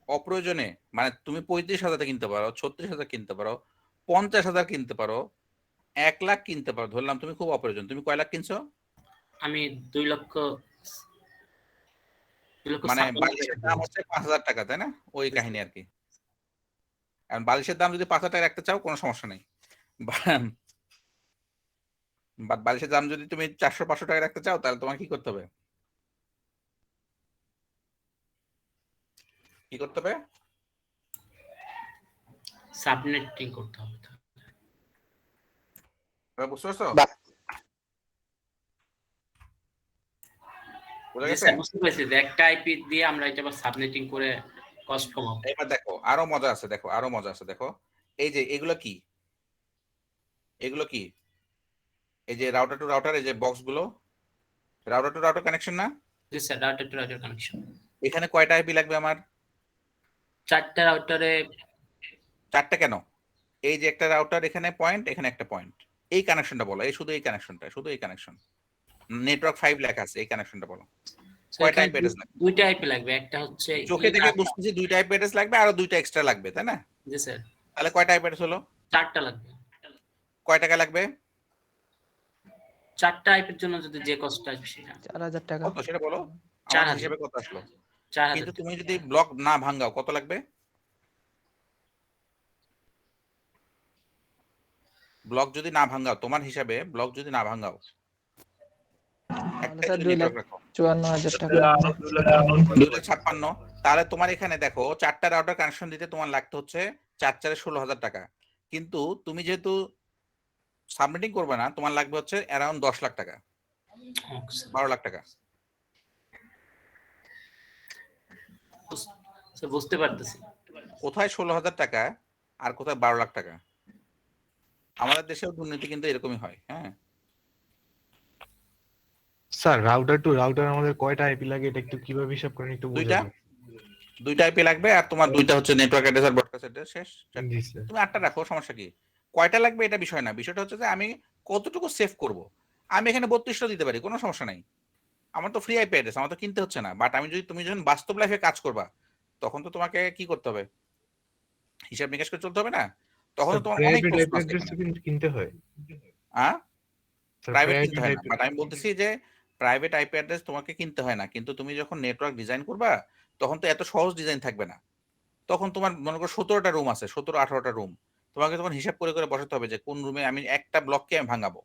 অপ্রয়োজনে মানে তুমি 35,000 কিনতে পারো, 36,000 কিনতে পারো, 50,000 কিনতে পারো, 1 লাখ কিনতে পারো। ধরলাম তুমি খুব অপ্রয়োজন, তুমি কয় লাখ কিনছো? আমি 2 লক্ষ মানে 56,000 বালিশের দাম হচ্ছে 5,000 টাকা, তাই না? ওই কাহিনী আর কি। এখন বালিশের দাম যদি 5,000 টাকা রাখতে চাও কোনো সমস্যা নেই, বাট বালিশের দাম যদি তুমি 400-500 টাকা রাখতে চাও তাহলে তোমার কি করতে হবে? কি করতে হবে? সাবনেটিং করতে হবে। বুঝতে পারছো? বা- বুঝা জি গেছে? স্যার, বুঝতে পারছি যে একটা আইপি দিয়ে আমরা এটা আবার সাবনেটিং করে কস্ট কমাবো। এবার দেখো আরো মজা আছে, দেখো আরো মজা আছে, দেখো এই যে এগুলো কি, এগুলো কি, এই যে রাউটার টু রাউটার, এই যে বক্স গুলো রাউটার টু রাউটার কানেকশন না? জি sir, router to router connection. এখানে কয়টা আইপি লাগবে আমার? 4টা রাউটারে। 4টা কেন? এই যে একটা রাউটার, এখানে পয়েন্ট, এখানে একটা পয়েন্ট, এই কানেকশনটা বলো, এই শুধু এই কানেকশনটা, শুধু এই কানেকশন, নেটওয়ার্ক 5 লেখা আছে, এই কানেকশনটা বলো কয়টা আইপি অ্যাড্রেস লাগবে? 2টা আইপি লাগবে, একটা হচ্ছে চোখে দেখে বুঝতেছি 2টা আইপি অ্যাড্রেস লাগবে, আর 2টা এক্সট্রা লাগবে, তাই না? জি স্যার, তাহলে কয়টা আইপি অ্যাড্রেস হলো? 4টা লাগবে। কয় টাকা লাগবে? 4টা আইপির জন্য যদি যে কস্ট আসবে সেটা 4,000 টাকা। কত সেটা বলো, 4,000 আমার হিসেবে কত আসলো? 4,000 কিন্তু তুমি যদি ব্লক না ভাঙাও কত লাগবে? ব্লক যদি না ভাঙাও, তোমার হিসাবে ব্লক যদি না ভাঙাও, একটা স্যার যদি নেটওয়ার্ক রাখো 2,54,000 টাকা। 2,56,000, তাহলে তোমার এখানে দেখো 4টা রাউটার কানেকশন দিতে তোমার লাগতে হচ্ছে 4 4 16,000 টাকা। কিন্তু তুমি যেহেতু সাবমিটিং করবে না, তোমার লাগবে হচ্ছে অ্যারাউন্ড 10 লাখ টাকা, 12 লাখ টাকা। স্যার বুঝতে পারতেছি। কোথায় 16,000 টাকা আর কোথায় 12 লাখ টাকা? আমাদের দেশেও দুর্নীতি কিন্তু এরকমই হয়। হ্যাঁ, স্যার রাউটার টু রাউটার আমাদের কয়টা আইপি লাগে এটা একটু কিভাবে হিসাব করেন একটু দুইটা বুঝাবেন? দুইটা আইপি লাগবে, আর তোমার দুইটা হচ্ছে নেটওয়ার্ক অ্যাড্রেস আর ব্রডকাস্ট অ্যাড্রেস। শেষ। জি স্যার। তুমি 8টা রাখো, সমস্যা কি? কয়টা লাগবে এটা বিষয় না, বিষয়টা হচ্ছে যে আমি কতটুকু সেভ করব। আমি এখানে 32টা দিতে পারি, কোনো সমস্যা নাই। আমার তো ফ্রি আইপি অ্যাড্রেস, আমার তো কিনতে হচ্ছে না। বাট আমি যদি, তুমি যখন বাস্তব লাইফে কাজ করবা, তখন তো তোমাকে কি করতে হবে? হিসাব নিকাশ করে চলতে হবে না? তখন তো তোমার অনেক প্রাইভেট প্রশ্ন আইপি আছে অ্যাড্রেস এখানে। কিনতে হয় হ্যাঁ, স্যার, প্রাইভেট প্রাইভেট কিনতে হয় না। আইপি। বাট আমি বলতেছি যে প্রাইভেট আইপি অ্যাড্রেস তোমাকে কিনতে হয় না, কিন্তু তুমি যখন নেটওয়ার্ক ডিজাইন করবা, তখন তো এত সহজ ডিজাইন থাকবে না। তখন তোমার মনে করো 17টা রুম আছে, 17-18টা রুম। তোমাকে তখন হিসাব করে করে বসাতে হবে যে কোন রুমে আমি একটা ব্লককে আমি ভাঙাবো।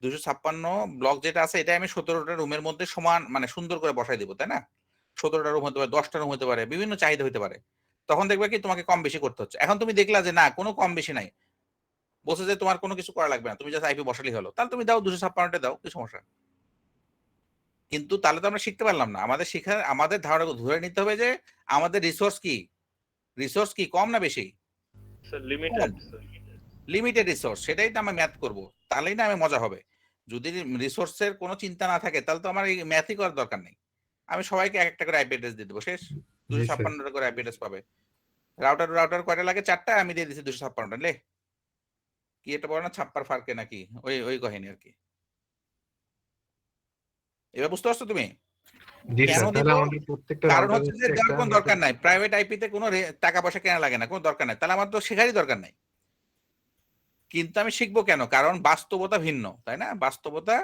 256 ব্লক যেটা আছে এটা আমি 17টা রুমের মধ্যে সমান মানে সুন্দর করে বসাই দিব, তাই না? 17টা রুম হতে পারে, 10টা রুম হতে পারে, বিভিন্ন চাহিদা হতে পারে। তখন দেখবে কি তোমাকে কম বেশি করতে হচ্ছে। এখন তুমি দেখলা যে না, কোনো কম বেশি নাই, বলছে যে তোমার কোনো কিছু করা লাগবে না, তুমি জাস্ট আইপি বসালেই হলো, তাহলে তুমি দাও 256টা দাও, কি সমস্যা? কিন্তু তাহলে তো আমরা শিখতে পারলাম না। আমাদের ধারণা ধরে নিতে হবে যে আমাদের রিসোর্স কি, রিসোর্স কি কম না বেশি? Sir limited sir. Limited resource, সেটাই তো আমরা ম্যাথ করব, তাহলেই না আমি মজা হবে। যদি রিসোর্সের কোনো চিন্তা না থাকে, তাহলে তো আমার এই ম্যাথই করার দরকার নেই। আমি সবাইকে এক একটা করে আইপি অ্যাড্রেস দিয়ে দেবো, শেষ। জি স্যার। 256টা করে আইপি অ্যাড্রেস পাবে। রাউটার কয়টা লাগে? 4টা, আমি দিয়ে দিচ্ছি 256টা। লে কি এটা বলে না, ছাপ্পার ফারকে নাকি, ওই ওই কাহিনী আর কি। এবার বুঝতে পারছো তুমি জি কেন স্যার, দিব? তাহলে আমাদের প্রত্যেকটা কারণ রাউটার হচ্ছে যে হচ্ছে দেওয়ার একটা কোনো দরকার নাই, প্রাইভেট আইপিতে কোনো টাকা পয়সা কেনা লাগে না, কোনো দরকার নাই, তাহলে আমার তো শেখারই দরকার নাই। কিন্তু আমি শিখবো কেন? কারণ বাস্তবতা ভিন্ন, তাই না? বাস্তবতা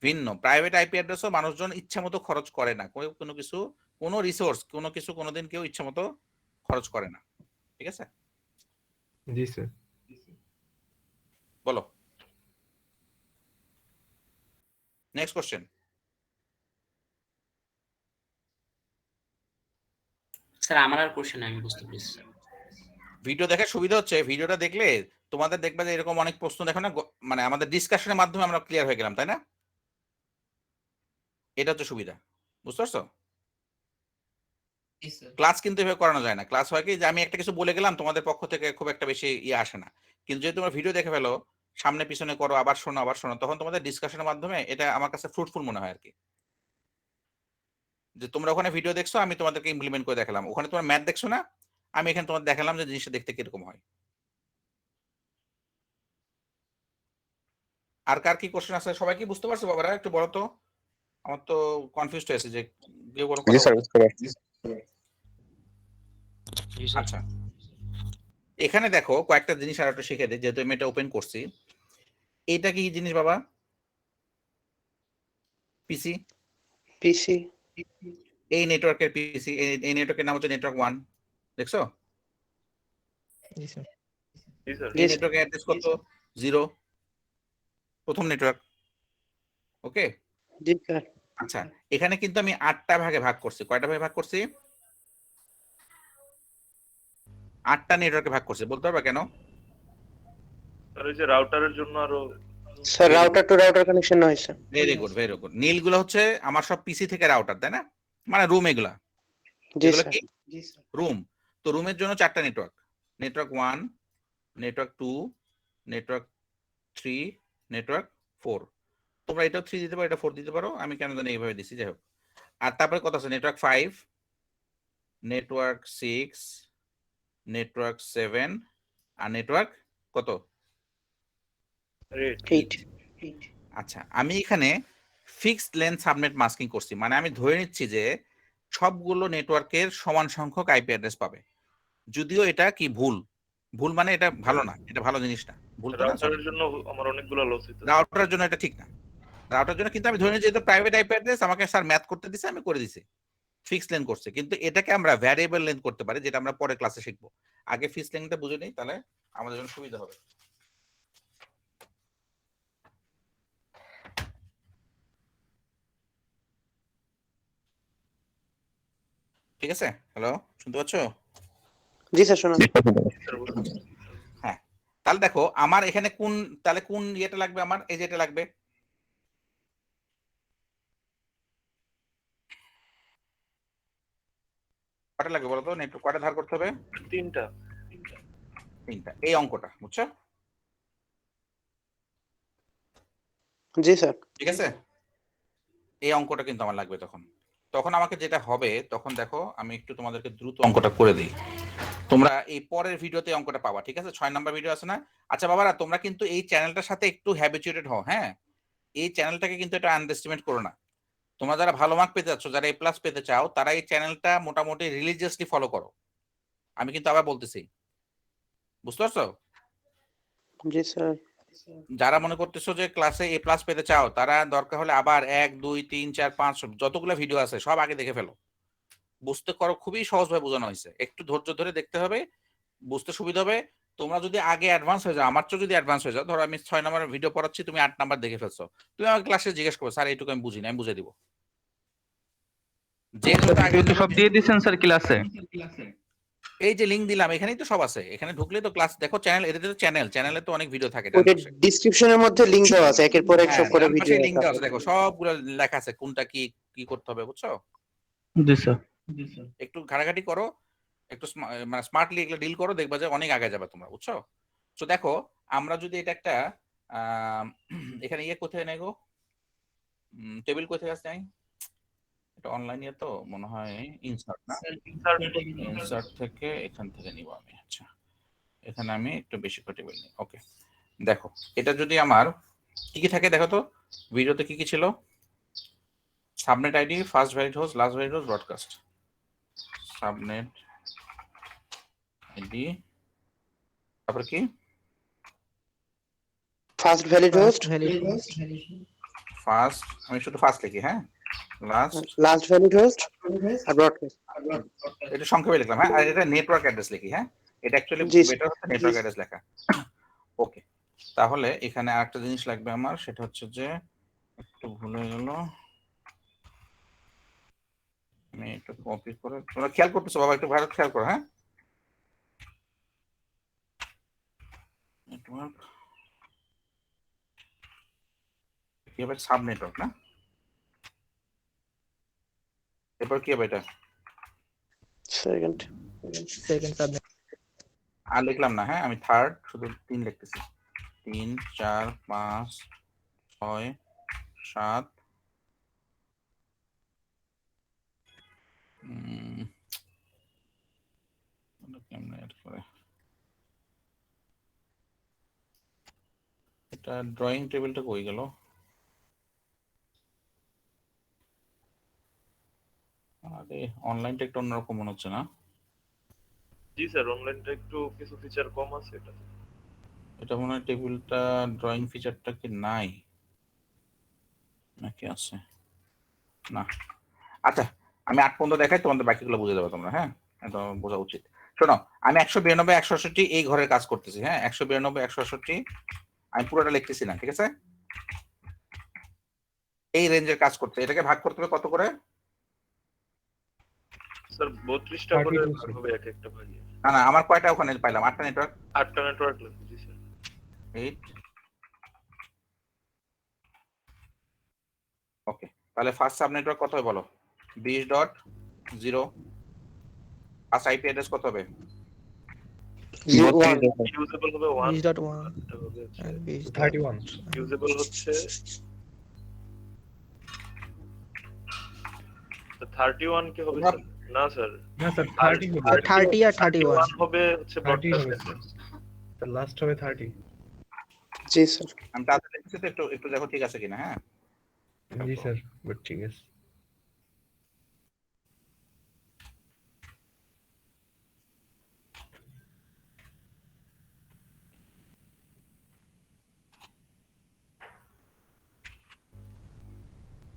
ভিন্ন। প্রাইভেট আইপি অ্যাড্রেসও মানুষজন ইচ্ছা মতো খরচ করে না, কোনো কিছু, কোনো রিসোর্স, কোনো কিছু কোনোদিন কেউ ইচ্ছা মতো খরচ করে না। ঠিক আছে, জি স্যার। বলো নেক্সট কোশ্চেন। স্যার আমার আর কোশ্চেন আমি বুঝতে পেরেছি। ভিডিও দেখার সুবিধা হচ্ছে, ভিডিওটা দেখলে তোমাদের দেখবে যে এরকম অনেক প্রশ্ন দেখো না, মানে আমাদের ডিসকাশনের মাধ্যমে আমরা ক্লিয়ার হয়ে গেলাম, তাই না? এটা হচ্ছে সুবিধা, বুঝতে পারছো? ক্লাস কিন্তু এভাবে করানো যায় না। ক্লাস হয় কি যে আমি একটা কিছু বলে গেলাম, তোমাদের পক্ষ থেকে খুব একটা বেশি ইয়ে আসে না। কিন্তু যদি তোমরা ভিডিও দেখে ফেলো, সামনে পিছনে করো, আবার শোনো, তখন তোমাদের ডিসকাশনের মাধ্যমে এটা আমার কাছে ফ্রুটফুল মনে হয় আর কি। যে তোমরা ওখানে ভিডিও দেখছো, আমি তোমাদেরকে ইমপ্লিমেন্ট করে দেখালাম। ওখানে তোমরা ম্যাথ দেখছো না, আমি এখানে তোমাদের দেখালাম যে জিনিসটা দেখতে কিরকম হয়। আর কার কি কোশ্চেন আছে? সবাই কি বুঝতে পারছো বাবারা? একটু বলো তো, আমার তো কনফিউজড হয়েছে যে কেউ কোনো জি কথা স্যার, বলো। বুঝতে পারছি। আচ্ছা, এখানে দেখো কয়েকটা জিনিস আর একটু শিখে দিই, যেহেতু আমি এটা ওপেন করছি। এটা কি জিনিস বাবা? পিসি। পিসি। এই নেটওয়ার্কের পিসি, এই নেটওয়ার্কের নাম হচ্ছে নেটওয়ার্ক 1, দেখছো? জি স্যার। জি স্যার। এই নেটওয়ার্কের অ্যাড্রেস কত? 0, প্রথম নেটওয়ার্ক। ওকে, জি স্যার। আচ্ছা, এখানে কিন্তু আমি 8টা ভাগে ভাগ করছি। কয়টা ভাগে ভাগ করছি? 8টা নেটওয়ার্কে ভাগ করছি। বলতে পারবা কেন? স্যার ওই যে রাউটারের জন্য আরো sir router to router connection হয়েছে। Very good, very good. নীলগুলো হচ্ছে আমার সব পিসি থেকে রাউটার, তাই না? মানে রুম, এগুলা জি এগুলো স্যার। কি রুম? তো রুমের জন্য 4টা network, network 1, network 2, network 3, network 4। তোমরা এটাও 3 দিতে পারো, এটা 4 দিতে পারো, আমি কেন জানি এইভাবে দিছি, যাই হোক। আর তারপরে কত আছে? নেটওয়ার্ক 5, নেটওয়ার্ক 6, নেটওয়ার্ক 7, আর নেটওয়ার্ক কত? রেট। 8। আচ্ছা, আমি এখানে ফিক্সড লেন্থ সাবনেট মাস্কিং করছি, মানে আমি ধরে নিচ্ছি যে সবগুলো নেটওয়ার্কের সমান সংখ্যক আইপি অ্যাড্রেস পাবে। যদিও এটা কি ভুল, ভুল মানে এটা ভালো না, এটা ভালো জিনিস না, ভুল তো না, রাউটারের জন্য আমার অনেকগুলো লস হইতো। রাউটারের জন্য এটা ঠিক না। রাউটারের জন্য কিন্তু আমি ধরে নিচ্ছি যেহেতু প্রাইভেট আইপি অ্যাড্রেস, আমাকে স্যার ম্যাথ করতে দিছে, আমি করে দিছি, ফিক্সড লেন্থ করছে। কিন্তু এটাকে আমরা ভ্যারিয়েবল লেন্থ করতে পারি, যেটা আমরা পরে ক্লাসে শিখবো। আগে ফিক্সড লেন্থটা বুঝে নিই, তাহলে আমাদের জন্য সুবিধা হবে। ঠিক আছে, হ্যালো, শুনতে পাচ্ছ? জি স্যার, শোনা। স্যার বুঝতে পারছি। হ্যাঁ, তাহলে দেখো আমার এখানে কোন ইয়েটা লাগবে, আমার এই যে এটা লাগবে, কটা লাগবে বলো তো, নেটওয়ার্ক কটা ধার করতে হবে? তিনটা। এই অঙ্কটা, বুঝছো? জি স্যার। ঠিক আছে, এই অঙ্কটা কিন্তু আমার লাগবে। তখন আমাকে যেটা হবে, তখন দেখো আমি একটু তোমাদেরকে দ্রুত অঙ্কটা করে দিই। তোমরা এই পরের ভিডিওতে অঙ্কটা পাবা, ঠিক আছে? 6 নাম্বার ভিডিও আছে না? আচ্ছা বাবারা, তোমরা কিন্তু এই চ্যানেলটার সাথে একটু হ্যাবিচুয়েটেড হও, হ্যাঁ? এই চ্যানেলটাকে কিন্তু এটা আন্ডারএস্টিমেট করো না। তোমরা যারা ভালো মার্ক পেতে যাচ্ছ, যারা A+ পেতে চাও, তারা এই চ্যানেলটা মোটামুটি রিলিজিয়াসলি ফলো করো। আমি কিন্তু আবার বলতেছি, বুঝতে পারছো? জি স্যার। যারা মনে করতেছো যে ক্লাসে A+ পেতে চাও, তারা দরকার হলে আবার 1 2 3 4 5 যতগুলো ভিডিও আছে সব আগে দেখে ফেলো। বুঝতে করো, খুবই সহজভাবে বোঝানো হয়েছে, একটু ধৈর্য ধরে দেখতে হবে, বুঝতে সুবিধা হবে। তোমরা যদি আগে অ্যাডভান্স হয়ে যাও, আমার চেয়ে যদি অ্যাডভান্স হয়ে যাও, ধরো আমি 6 নাম্বার ভিডিও পড়াচ্ছি, তুমি 8 নাম্বার দেখে ফেলছো, তুমি আমাকে ক্লাসে জিজ্ঞেস করো, স্যার এইটুকু আমি বুঝি না, আমি বুঝে দিব। যেগুলো আগে সব দিয়ে দিচ্ছেন স্যার ক্লাসে? এই যে লিংক দিলাম, এখানেই তো সব আছে, এখানে ঢুকলে তো ক্লাস দেখো, চ্যানেল, এটাতে তো চ্যানেলে তো অনেক ভিডিও থাকে। ওটা ডেসক্রিপশনের মধ্যে লিংক দেওয়া আছে, একের পর এক সব করে ভিডিও লিংক দেওয়া আছে, দেখো সবগুলো লেখা আছে কোনটা কি কি করতে হবে, বুঝছো? জি স্যার। একটু ঘাটাঘাটি করো, একটু মানে স্মার্টলি এগুলো ডিল করো, দেখবা যে অনেক আগে যাবে তোমরা, বুঝছো? তো দেখো, আমরা যদি এটা একটা এখানে ইয়ে কোথায় নেই গো, টেবিল কোথায় আছে নাই, এটা অনলাইনে তো মনে হয় ইনসার্ট না, ইনসার্ট থেকে এখান থেকে নিব আমি। আচ্ছা, এখানে আমি একটু বেশি করে টেবিল নিই। ওকে, দেখো এটা যদি আমার কি কি থাকে দেখো তো, ভিডিওতে কি কি ছিল? Subnet ID, first valid host, last valid host, broadcast. Subnet ID, তারপর কি? ফার্স্ট ভ্যালিড হোস্ট, ফার্স্ট, আমি শুধু ফার্স্ট লিখি, হ্যাঁ? লাস্ট ভ্যালিড হোস্ট আর ব্রডকাস্ট। এটা সংক্ষেপে লিখলাম, হ্যাঁ? আর এটা নেটওয়ার্ক অ্যাড্রেস লিখি, হ্যাঁ? এটা অ্যাকচুয়ালি বেটার হচ্ছে নেটওয়ার্ক অ্যাড্রেস লেখা। ওকে, তাহলে এখানে আরেকটা জিনিস লাগবে আমার, সেটা হচ্ছে যে একটু ভুলে গেল, আমি একটু কপি করে, তোমরা খেয়াল করতেছো বাবা, একটু ভালো খেয়াল করো, হ্যাঁ? নেটওয়ার্ক কি হবে? সাব নেটওয়ার্ক না? এরপর কি হবে এটা? Second subnet. আর লিখলাম না, হ্যাঁ? আমি থার্ড শুধু 3 লিখতেছি, 3 4 5 6 7 এটা ড্রয়িং টেবিলটা কই গেল? আরে অনলাইনটা একটু অন্যরকম মনে হচ্ছে না? জি স্যার, অনলাইনটা একটু কিছু ফিচার কম আছে এটা। এটা মনে হয় টেবিলটা ড্রয়িং ফিচারটা কি নাই নাকি আছে? না, আচ্ছা আমি 8 পর্যন্ত দেখাই, তোমাদের বাকিগুলো বুঝে যাবে তোমরা, হ্যাঁ? এটা বোঝা উচিত। শোনো, আমি 192 168 এই ঘরের কাজ করতেছি, হ্যাঁ? 192 168 আমি পুরোটা লিখতেছি না, ঠিক আছে? এই রেঞ্জের কাজ করতে, এটাকে ভাগ করতে হবে কত করে? স্যার 32টা করে ভাগ হবে এক একটা ভাগে। না না, আমার কয়টা ওখানে পাইলাম? 8টা নেটওয়ার্ক, 8টা নেটওয়ার্ক লাগবে। জি স্যার। 8। ওকে, তাহলে ফার্স্ট সাব নেটওয়ার্ক কত হবে বলো? 20.0। ফার্স্ট আইপি অ্যাড্রেস কত হবে? ইউজেবল হবে 1, 20.1 এটা হবে হচ্ছে and 31 ইউজেবল হচ্ছে 31 কি হবে স্যার? না স্যার, না স্যার 30 হবে। 30 আর 31 হবে হচ্ছে 30 হবে ব্রডকাস্ট। স্যার, লাস্ট হবে 30। জি স্যার। আমি তাড়াতাড়ি লিখেছি তো, একটু একটু দেখো ঠিক আছে কিনা, হ্যাঁ? জি স্যার, বাট ঠিক আছে।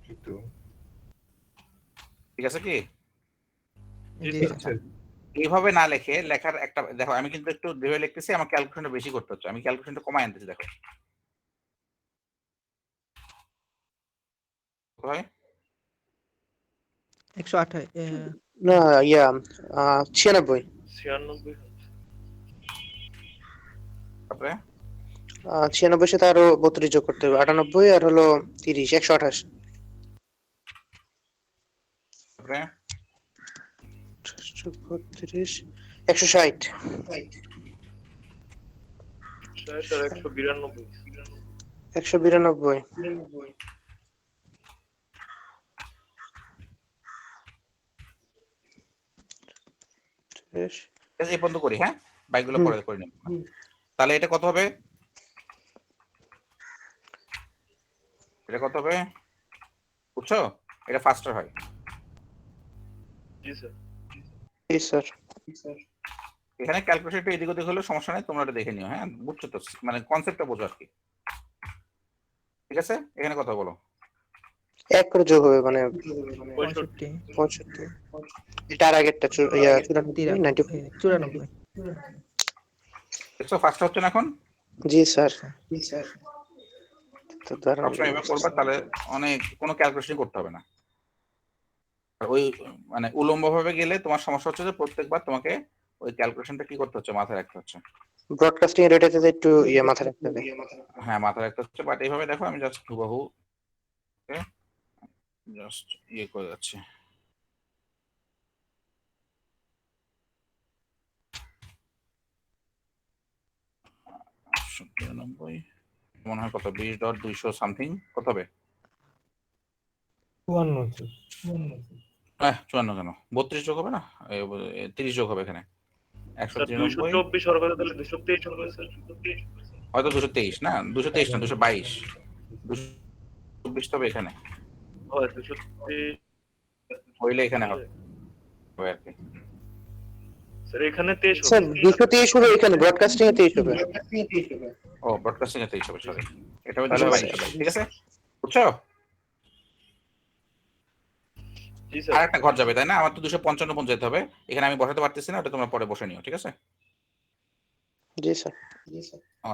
কিন্তু ঠিক আছে কি? জি জি স্যার। স্যার। এইভাবে না লেখে, লেখার একটা দেখো, আমি কিন্তু একটু ভেবে লিখতেছি, আমার ক্যালকুলেশনটা বেশি করতে হচ্ছে, আমি ক্যালকুলেশনটা কমায় আনতেছি, দেখো কত হয়? 128 না, 96। 96 হচ্ছে। তারপরে 96 সাথে আরো 32 যোগ করতে হবে, 98 আর হলো 30, 128। তারপরে 32, 160। 60 আর 192। 192। এই পর্যন্ত করি, হ্যাঁ বাইকগুলো হুম। পরে করে নেব। তাহলে এটা কত হবে? এটা কত হবে বুঝছো? এটা ফাস্টার হয়। জি স্যার। জি স্যার। এখানে ক্যালকুলেশন একটু এদিক ওদিক হলে সমস্যা নেই, তোমরা এটা দেখে নিও, হ্যাঁ বুঝছো তো, মানে কনসেপ্টটা বোঝো আর কি। ঠিক আছে, এখানে কথা বলো। এক করে যোগ হবে মানে 65। 65। এটার আগেরটা 94। 94। দেখছো ফাস্ট হচ্ছে না এখন? জি স্যার। তো দাঁড়ান, সবসময় এভাবে করবা, তাহলে অনেক কোনো ক্যালকুলেশন করতে হবে না। আর ওই মানে উলম্ব ভাবে গেলে তোমার সমস্যা হচ্ছে যে প্রত্যেকবার তোমাকে ওই ক্যালকুলেশনটা কি করতে হচ্ছে, মাথায় রাখতে হচ্ছে। ব্রডকাস্টিং এর এটাতে একটু মাথায় রাখতে হবে। হ্যাঁ মাথায় রাখতে হচ্ছে, বাট এইভাবে দেখো আমি জাস্ট হুবহু জাস্ট ইয়ে করে যাচ্ছি। মনে হয় কত 20.200 সামথিং কত হবে? 54 কেন, 32 যোগ হবে না, 30 যোগ হবে এখানে, স্যার 193। 224 হওয়ার কথা, তাহলে 223 হবে স্যার। হয়তো 223 না, 223 না, 222, 224 হবে এখানে, হয় 223 হইলে এখানে হবে আর কি। স্যার এখানে 23 হবে স্যার 223 হবে, এখানে ব্রডকাস্টিং এ 23 হবে। ও ব্রডকাস্টিং এ 23 হবে, সরি, এটা হবে তাহলে 222 হবে, ঠিক আছে বুঝছো? জি স্যার। আর একটা ঘর যাবে তাই না, আমার তো 255 পৌঁছাতে হবে, এখানে আমি বসাতে পারতেছি না, ওটা তোমরা পরে বসে নিও, ঠিক আছে? জি স্যার।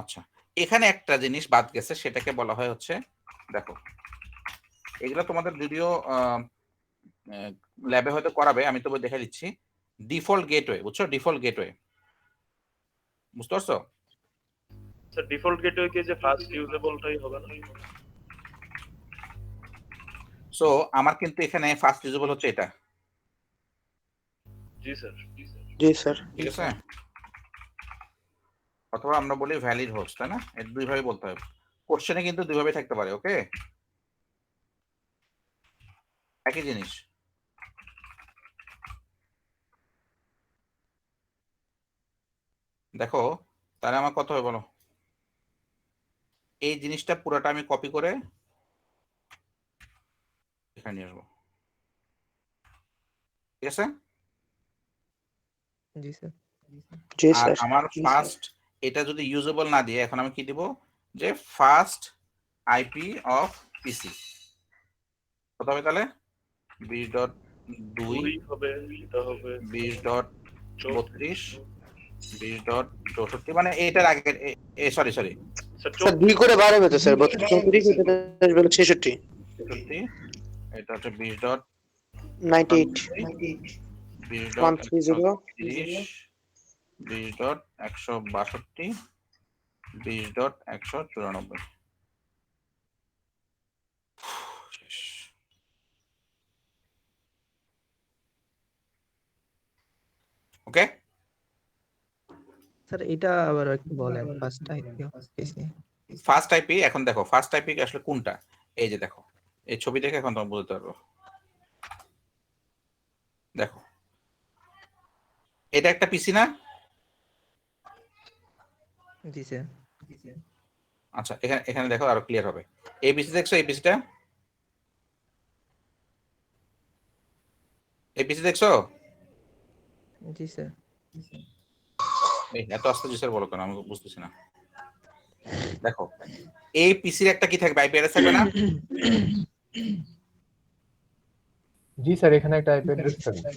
আচ্ছা, এখানে একটা জিনিস বাদ গেছে, সেটাকে বলা হয় হচ্ছে, দেখো এগুলো তোমাদের যদিও ল্যাবে হয়তো করাবে, আমি তবে দেখে দিচ্ছি। ডিফল্ট গেটওয়ে, বুঝছো? ডিফল্ট গেটওয়ে বুঝতে পারছো? স্যার ডিফল্ট গেটওয়ে কি যে ফার্স্ট ইউজেবলটাই হবে না? সো আমার কিন্তু এখানে ফার্স্ট ইউজেবল হচ্ছে এটা, জি স্যার। জি স্যার। ঠিক আছে? অথবা আমরা বলি ভ্যালিড হোস্ট, তাই না? এর দুই ভাবে বলতে হবে, কোশ্চেনে কিন্তু দুই ভাবে থাকতে পারে, ওকে? একই জিনিস। দেখো তাহলে আমার কত হবে বলো, এই জিনিসটা পুরোটা আমি কপি করে এখানে নিয়ে আসবো, ঠিক আছে? জি স্যার। জি আর স্যার। আমার ফার্স্ট এটা যদি ইউজেবল না দিয়ে, এখন আমি কি দিব, যে ফার্স্ট আইপি অফ পিসি কত হবে তাহলে? 20.2 2 হবে, এটা হবে 20.32 20.64, মানে এটার আগে, সরি স্যার স্যার 2 করে বার হবে তো স্যার, 32 34 এটা আসবে 66। 64, এটা হচ্ছে 20.98 98 130 20.130 20.162 20.194। ওকে, স্যার এটা আবার একটু বলেন, ফার্স্ট আইপি পিসি। ফার্স্ট আইপি, এখন দেখো ফার্স্ট আইপি আসলে কোনটা, এই যে দেখো এই ছবি দেখে এখন তোমরা বুঝতে পারবো। দেখো এটা একটা পিসি না? জি স্যার। আচ্ছা এখানে এখানে দেখো আরো ক্লিয়ার হবে, এই পিসি দেখছো, এই পিসিটা, এই পিসি দেখছো? জি স্যার। এই এত আস্তে জিসের বলো কেন, আমি বুঝতেছি না। দেখো এই পিসির একটা কি থাকবে, আইপি অ্যাড্রেস থাকবে না? জি স্যার, এখানে একটা আইপি অ্যাড্রেস থাকবে।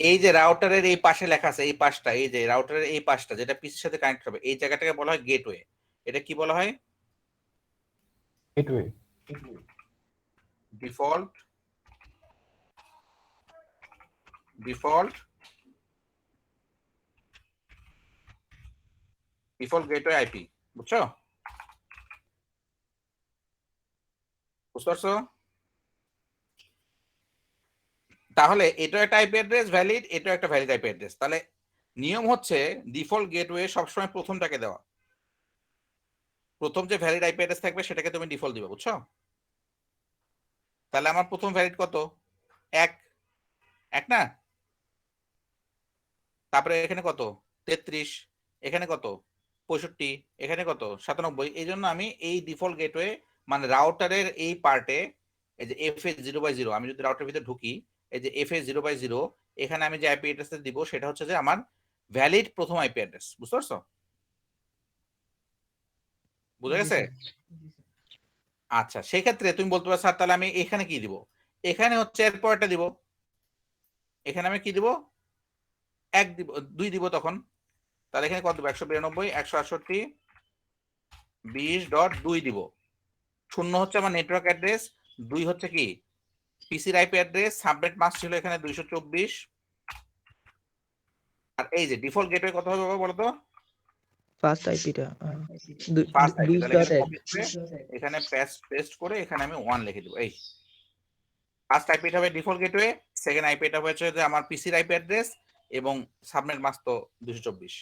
এই যে রাউটারের এই পাশে লেখা আছে, এই পাশটা, এই যে রাউটারের এই পাশটা যেটা পিসির সাথে কানেক্ট হবে, এই জায়গাটাকে বলা হয় গেটওয়ে। এটা কি বলা হয়? Gateway. Default default default gateway IP, বুঝছো? বুঝতে পারছো? তাহলে এটা একটা আইপি অ্যাড্রেস ভ্যালিড, এটা একটা ভ্যালিড আইপি অ্যাড্রেস। তাহলে নিয়ম হচ্ছে ডিফল্ট গেটওয়ে সবসময় প্রথমটাকে দেওয়া, প্রথম যে ভ্যালিড আইপি অ্যাড্রেস থাকবে সেটাকে তুমি ডিফল্ট দিবে, বুঝছো? তাহলে আমার প্রথম ভ্যালিড কত? 1 1 না? তারপরে এখানে কত? 33, এখানে কত? 65, এখানে কত? 97। এই জন্য আমি এই ডিফল্ট গেটওয়ে মানে রাউটারের এই পার্টে এই যে FA0/0, আমি যদি রাউটারের ভিতরে ঢুকি, এই যে FA0/0 এখানে আমি যে আইপি অ্যাড্রেসটা দিব সেটা হচ্ছে যে আমার ভ্যালিড প্রথম আইপি অ্যাড্রেস। বুঝতে পারছো? বুঝা জি গেছে? স্যার। আচ্ছা, সেক্ষেত্রে তুমি বলতে পারো স্যার তাহলে আমি এখানে কি দিব? এখানে হচ্ছে এরপরটা দিব, এখানে আমি কি দিব? 1 দিব, 2 দিব তখন। তাহলে এখানে কত দিব? 192 168 20.2 দিব। 0 হচ্ছে আমার নেটওয়ার্ক অ্যাড্রেস, 2 হচ্ছে কি পিসির আইপি অ্যাড্রেস, সাবনেট মাস্ক ছিল এখানে 224। আর এই যে ডিফল্ট গেটওয়ে কত হবে বাবা বলো তো? ফার্স্ট আইপিটা ফার্স্ট আইপি। তাহলে এখানে 20.1। কপি করে এখানে পেস্ট করে এখানে আমি 1 লিখে দেব। এই ফার্স্ট আইপিটা হবে ডিফল্ট গেটওয়ে, সেকেন্ড আইপিটা হচ্ছে যে আমার পিসির আইপি অ্যাড্রেস এবং সাবনেট মাস্ক তো 224।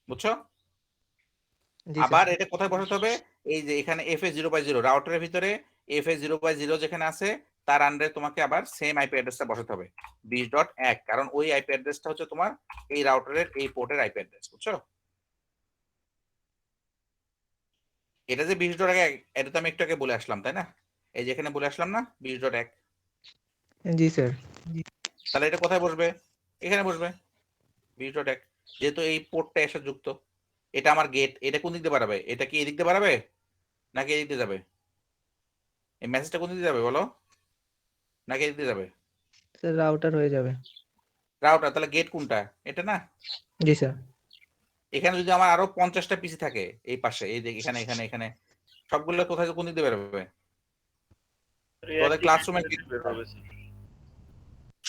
বুঝছো? জি স্যার। আবার এটা কোথায় বসাতে হবে? এই যে এখানে FA0/0 রাউটারের ভিতরে FA0/0 যেখানে আছে তার আন্ডারে তোমাকে আবার সেম আইপি অ্যাড্রেসটা বসাতে হবে 20.1, কারণ ওই আইপি অ্যাড্রেসটা হচ্ছে তোমার এই রাউটারের এই পোর্টের আইপি অ্যাড্রেস। বুঝছো? এটা যে 20.1 এটা তো আমি একটু আগে বলে আসলাম, তাই না? এই যে এখানে বলে আসলাম না 20.1। জি স্যার। তাহলে এটা কোথায় বসবে? এখানে বসবে 20.1, যেহেতু এই পোর্টটা এসে যুক্ত। এটা আমার গেট, এটা কোন দিক দিয়ে বাড়াবে? এটা কি এদিক দিয়ে বাড়াবে নাকি এদিক দিয়ে যাবে? এই মেসেজটা কোন দিক দিয়ে যাবে বলো? নাকি এদিক দিয়ে যাবে? স্যার রাউটার হয়ে যাবে। রাউটার। তাহলে গেট কোনটা? এটা না? জি স্যার। এখানে যদি আমার আরো 50টা পিসি থাকে এই পাশে, এই যে এখানে এখানে এখানে সবগুলো কোথায় কোন দিক দিয়ে বেরোবে? তোমাদের ক্লাসরুমে বের হবে স্যার।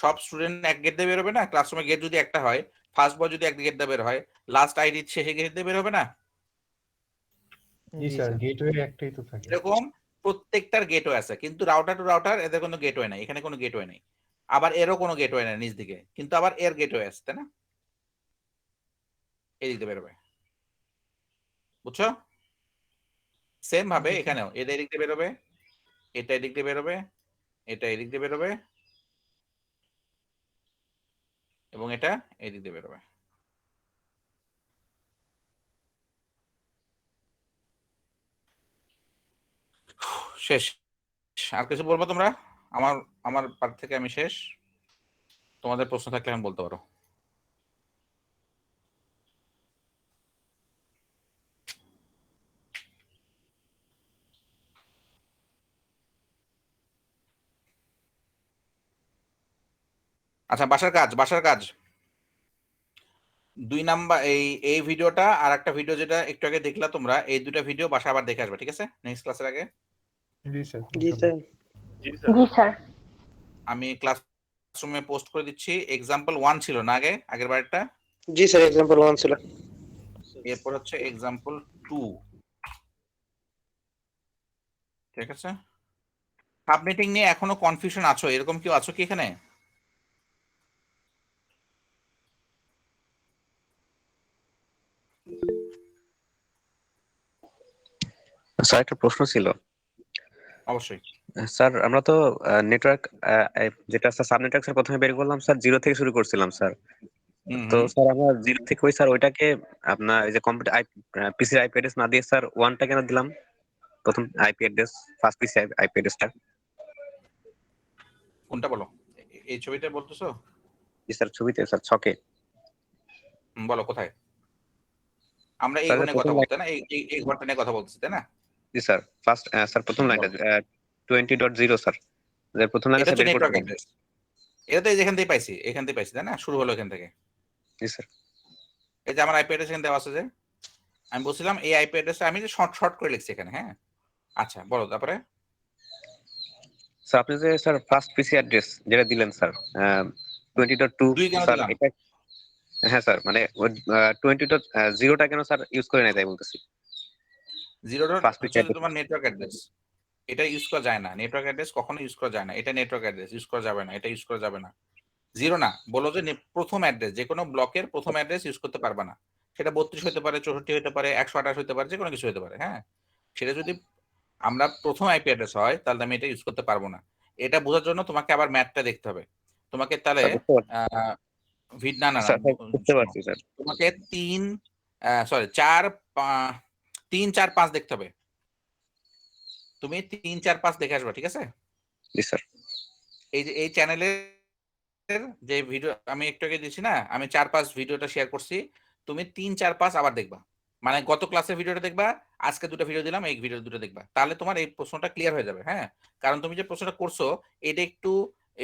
সব স্টুডেন্ট এক গেট দিয়ে বেরোবে না? ক্লাসরুমে গেট যদি একটা হয়, ফার্স্ট বয় যদি এক গেট দিয়ে বের হয়, লাস্ট আইডি শেষে গেট দিয়ে বের হবে না? জি স্যার, গেটওয়ে একটাই তো থাকে। এরকম প্রত্যেকটার গেটওয়ে আছে, কিন্তু রাউটার টু রাউটার এদের কোনো গেটওয়ে নাই, এখানে কোনো গেটওয়ে নাই। আবার এরও কোনো গেটওয়ে নাই নিচ দিকে, কিন্তু আবার এর গেটওয়ে আছে, তাই না? এই দিক দিয়ে বেরোবে। বুঝছো? সেম ভাবে এখানেও এটা এদিক দিয়ে বেরোবে, এটা এদিক দিয়ে বেরোবে, এটা এদিক দিয়ে বেরোবে এবং এটা এদিক দিয়ে বেরোবে। শেষ। আর কিছু বলবো তোমরা? আমার আমার পার্ট থেকে আমি শেষ। তোমাদের প্রশ্ন থাকলে আমি বলতে পারো। আচ্ছা, বাসার কাজ 2 নাম্বার, এই ভিডিওটা আর একটা ভিডিও যেটা একটু আগে দেখলা তোমরা, এই দুটো ভিডিও বাসা আবার দেখে আসবে, ঠিক আছে? নেক্সট ক্লাসের আগে জি স্যার। জি স্যার। জি স্যার। আমি ক্লাসরুমে পোস্ট করে দিচ্ছি। এক্সাম্পল 1 ছিল না আগের বারটা? জি স্যার, এক্সাম্পল 1 ছিল। এরপর হচ্ছে এক্সাম্পল 2, ঠিক আছে? সাবনেটিং নিয়ে এখনো কনফিউশন আছো? এরকম কেউ আছো কি এখানে? স্যার একটা প্রশ্ন ছিল। অবশ্যই। স্যার আমরা তো নেটওয়ার্ক যেটা স্যার সাব নেটওয়ার্ক স্যার প্রথমে বের করলাম স্যার, 0 থেকে শুরু করছিলাম স্যার। তো স্যার আমরা 0 থেকে ওই স্যার ওইটাকে আপনার এই যে কম্পিউটার পিসি আইপি অ্যাড্রেস না দিয়ে স্যার 1টা কেন দিলাম? প্রথম আইপি অ্যাড্রেস, ফার্স্ট পিসি আইপি অ্যাড্রেসটা। কোনটা বলো? এই ছবিটা বলতেছো? জি স্যার, ছবিতে স্যার ছকে। বলো কোথায়? আমরা এই স্যার ঘরে কথা প্রথম বলতে না, এই ঘরটা নিয়ে কথা বলতেছি, তাই না? জি স্যার, ফার্স্ট স্যার প্রথম লাইনটা 20.0 স্যার, যে প্রথম লাইনটা এটা স্যার তো বের নেটওয়ার্ক করছিলাম। অ্যাড্রেস। এটা তো এখান থেকে পাইছি, তাই না? শুরু হলো এখান থেকে। জি স্যার। এই যে আমার আইপি অ্যাড্রেস এখানে দেওয়া আছে যে, আমি বলছিলাম এই আইপি অ্যাড্রেসটা আমি যে শর্ট করে লিখছি এখানে, হ্যাঁ? আচ্ছা বলো তারপরে। স্যার আপনি যে স্যার ফার্স্ট পিসি অ্যাড্রেস যেটা দিলেন স্যার 20.2 2 কেন স্যার, দিলাম? এটা হ্যাঁ স্যার, মানে 20টা 0টা কেন স্যার ইউজ করে নাই তাই বলতেছি। 0 ফার্স্ট হচ্ছে যে তোমার নেটওয়ার্ক অ্যাড্রেস, এটা ইউজ করা যায় না। নেটওয়ার্ক অ্যাড্রেস কখনো ইউজ করা যায় না, এটা নেটওয়ার্ক অ্যাড্রেস ইউজ করা যাবে না, এটা ইউজ করা যাবে না। 0 না, বলো যে প্রথম অ্যাড্রেস, যে কোনো ব্লকের প্রথম অ্যাড্রেস ইউজ করতে পারবে না। সেটা 32 হতে পারে, 64 হতে পারে, 128 হতে পারে, যে কোনো কিছু হতে পারে। হ্যাঁ, সেটা যদি আমরা প্রথম আইপি অ্যাড্রেস হয় তাহলে আমি এটা ইউজ করতে পারবো না। এটা বোঝার জন্য তোমাকে আবার ম্যাথটা দেখতে হবে। তোমাকে তাহলে আহ না না না স্যার বুঝতে শোনো, পারছি স্যার। তোমাকে 4 3 4 5 দেখতে হবে। তুমি 3 4 5 দেখে আসবা, ঠিক আছে? জি স্যার। এই যে এই চ্যানেলের যে ভিডিও আমি একটু আগে দিয়েছি না, আমি 4 5 ভিডিওটা শেয়ার করছি, তুমি 3 4 5 আবার দেখবা। মানে গত ক্লাসের ভিডিওটা দেখবা, আজকে দুটো ভিডিও দিলাম, এই ভিডিও দুটো দেখবা, তাহলে তোমার এই প্রশ্নটা ক্লিয়ার হয়ে যাবে। হ্যাঁ, কারণ তুমি যে প্রশ্নটা করছো এটা একটু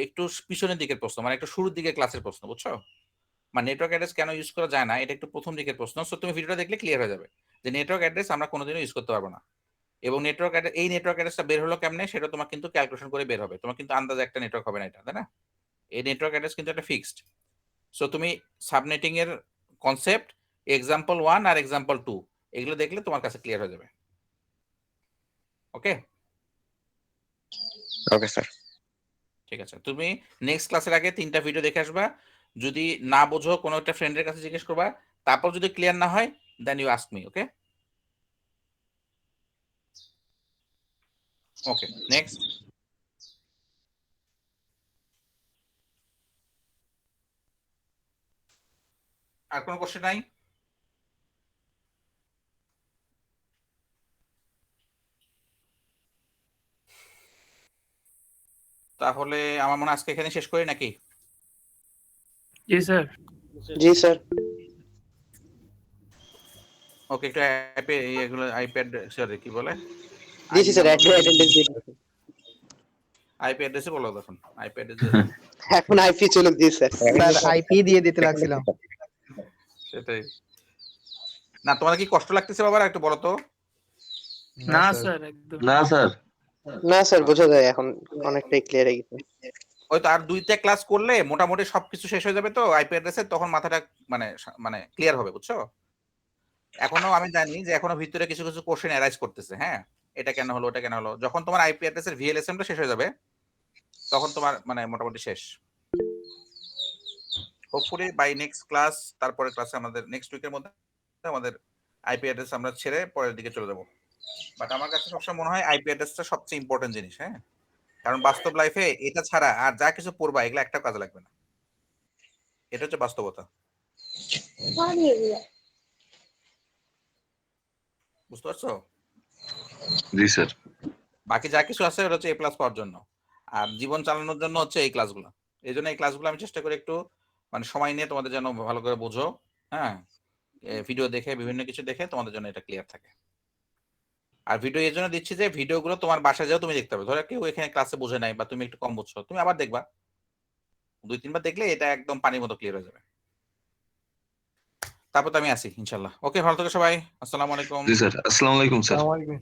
একটু পিছনের দিকের প্রশ্ন, মানে একটু শুরুর দিকের ক্লাসের প্রশ্ন, বুঝছো? মানে নেটওয়ার্ক অ্যাড্রেস কেন ইউজ করা যায় না, এটা একটু প্রথম দিকের প্রশ্ন। সো তুমি ভিডিওটা দেখলে ক্লিয়ার হয়ে যাবে যে নেটওয়ার্ক অ্যাড্রেস আমরা কোনোদিনও ইউজ করতে পারবো না। এবং নেটওয়ার্ক এই নেটওয়ার্ক অ্যাড্রেসটা বের হলো কেমনে, সেটা তোমার কিন্তু ক্যালকুলেশন করে বের হবে। তোমার কিন্তু আন্দাজে একটা নেটওয়ার্ক হবে না এটা, তাই না? এই নেটওয়ার্ক অ্যাড্রেস কিন্তু একটা ফিক্সড। সো তুমি সাবনেটিং এর কনসেপ্ট এক্সাম্পল 1 আর এক্সাম্পল 2 এগুলো দেখলে তোমার কাছে ক্লিয়ার হয়ে যাবে। ওকে ওকে স্যার। ঠিক আছে, তুমি নেক্সট ক্লাসের আগে 3টা ভিডিও দেখে আসবা। যদি না বোঝো কোনো একটা ফ্রেন্ডের কাছে জিজ্ঞেস করবা, তারপর যদি ক্লিয়ার না হয় then you ask me. Okay okay, next. আর কোনো কোশ্চেন নাই? তাহলে আমার মনে হয় আজকে এখানে শেষ করি নাকি? জি স্যার। জি স্যার। ওকে, একটু এগুলো আইপ্যাড সরি কি বলে দিয়েছি স্যার, অ্যাটেন্ডেন্স দিয়ে আইপি অ্যাড্রেসে বলো তখন আইপ্যাড এখন আইপি চলে দিয়েছি স্যার। স্যার আইপি দিয়ে দিতে লাগছিলাম। সেটাই না, তোমার কি কষ্ট লাগতেছে বাবা? একটু বলো তো। না স্যার, একদম না স্যার। না স্যার, বোঝা যায় এখন অনেকটাই ক্লিয়ার হয়ে গেছে। ওই তো আর 2টা ক্লাস করলে মোটামুটি সবকিছু শেষ হয়ে যাবে তো আইপি অ্যাড্রেসে, তখন মাথাটা মানে মানে ক্লিয়ার হবে, বুঝছো? এখনো আমি জানি যে এখনো ভিতরে কিছু কিছু কোশ্চেন অ্যারাইজ করতেছে। হ্যাঁ, এটা কেন হলো, ওটা কেন হলো। যখন তোমার আইপি অ্যাড্রেসের ভিএলএসএমটা শেষ হয়ে যাবে তখন তোমার মানে মোটামুটি শেষ। হোপফুলি বাই নেক্সট ক্লাস, তারপরে ক্লাসে আমাদের নেক্সট উইকের মধ্যে আমাদের আইপি অ্যাড্রেস আমরা ছেড়ে পরের দিকে চলে যাব। বাট আমার কাছে সবসময় মনে হয় আইপি অ্যাড্রেসটা সবচেয়ে ইম্পর্টেন্ট জিনিস। হ্যাঁ, কারণ বাস্তব লাইফে এটা ছাড়া আর যা কিছু পড়বা এগুলো একটা কাজে লাগবে না। এটা হচ্ছে বাস্তবতা, বুঝতে পারছো? জি স্যার। বাকি যা কিছু আছে ওটা হচ্ছে এ প্লাস পাওয়ার জন্য, আর জীবন চালানোর জন্য হচ্ছে এই ক্লাসগুলো। এই জন্য এই ক্লাসগুলো আমি চেষ্টা করি একটু মানে সময় নিয়ে তোমাদের যেন ভালো করে বোঝো। হ্যাঁ, ভিডিও দেখে বিভিন্ন কিছু দেখে তোমাদের জন্য এটা ক্লিয়ার থাকে। আর ভিডিও এই জন্য দিচ্ছি যে ভিডিওগুলো তোমার বাসায় যাও তুমি দেখতে হবে। ধরো কেউ এখানে ক্লাসে বোঝে নাই বা তুমি একটু কম বুঝছো, তুমি আবার দেখবা, 2-3 বার দেখলে এটা একদম পানির মতো ক্লিয়ার হয়ে যাবে। তারপর তো আমি আসি ইনশাল্লাহ। ওকে, ভালো থেকো সবাই। আসসালামু আলাইকুম। জি স্যার, আসসালামু আলাইকুম স্যার। আসসালামু আলাইকুম।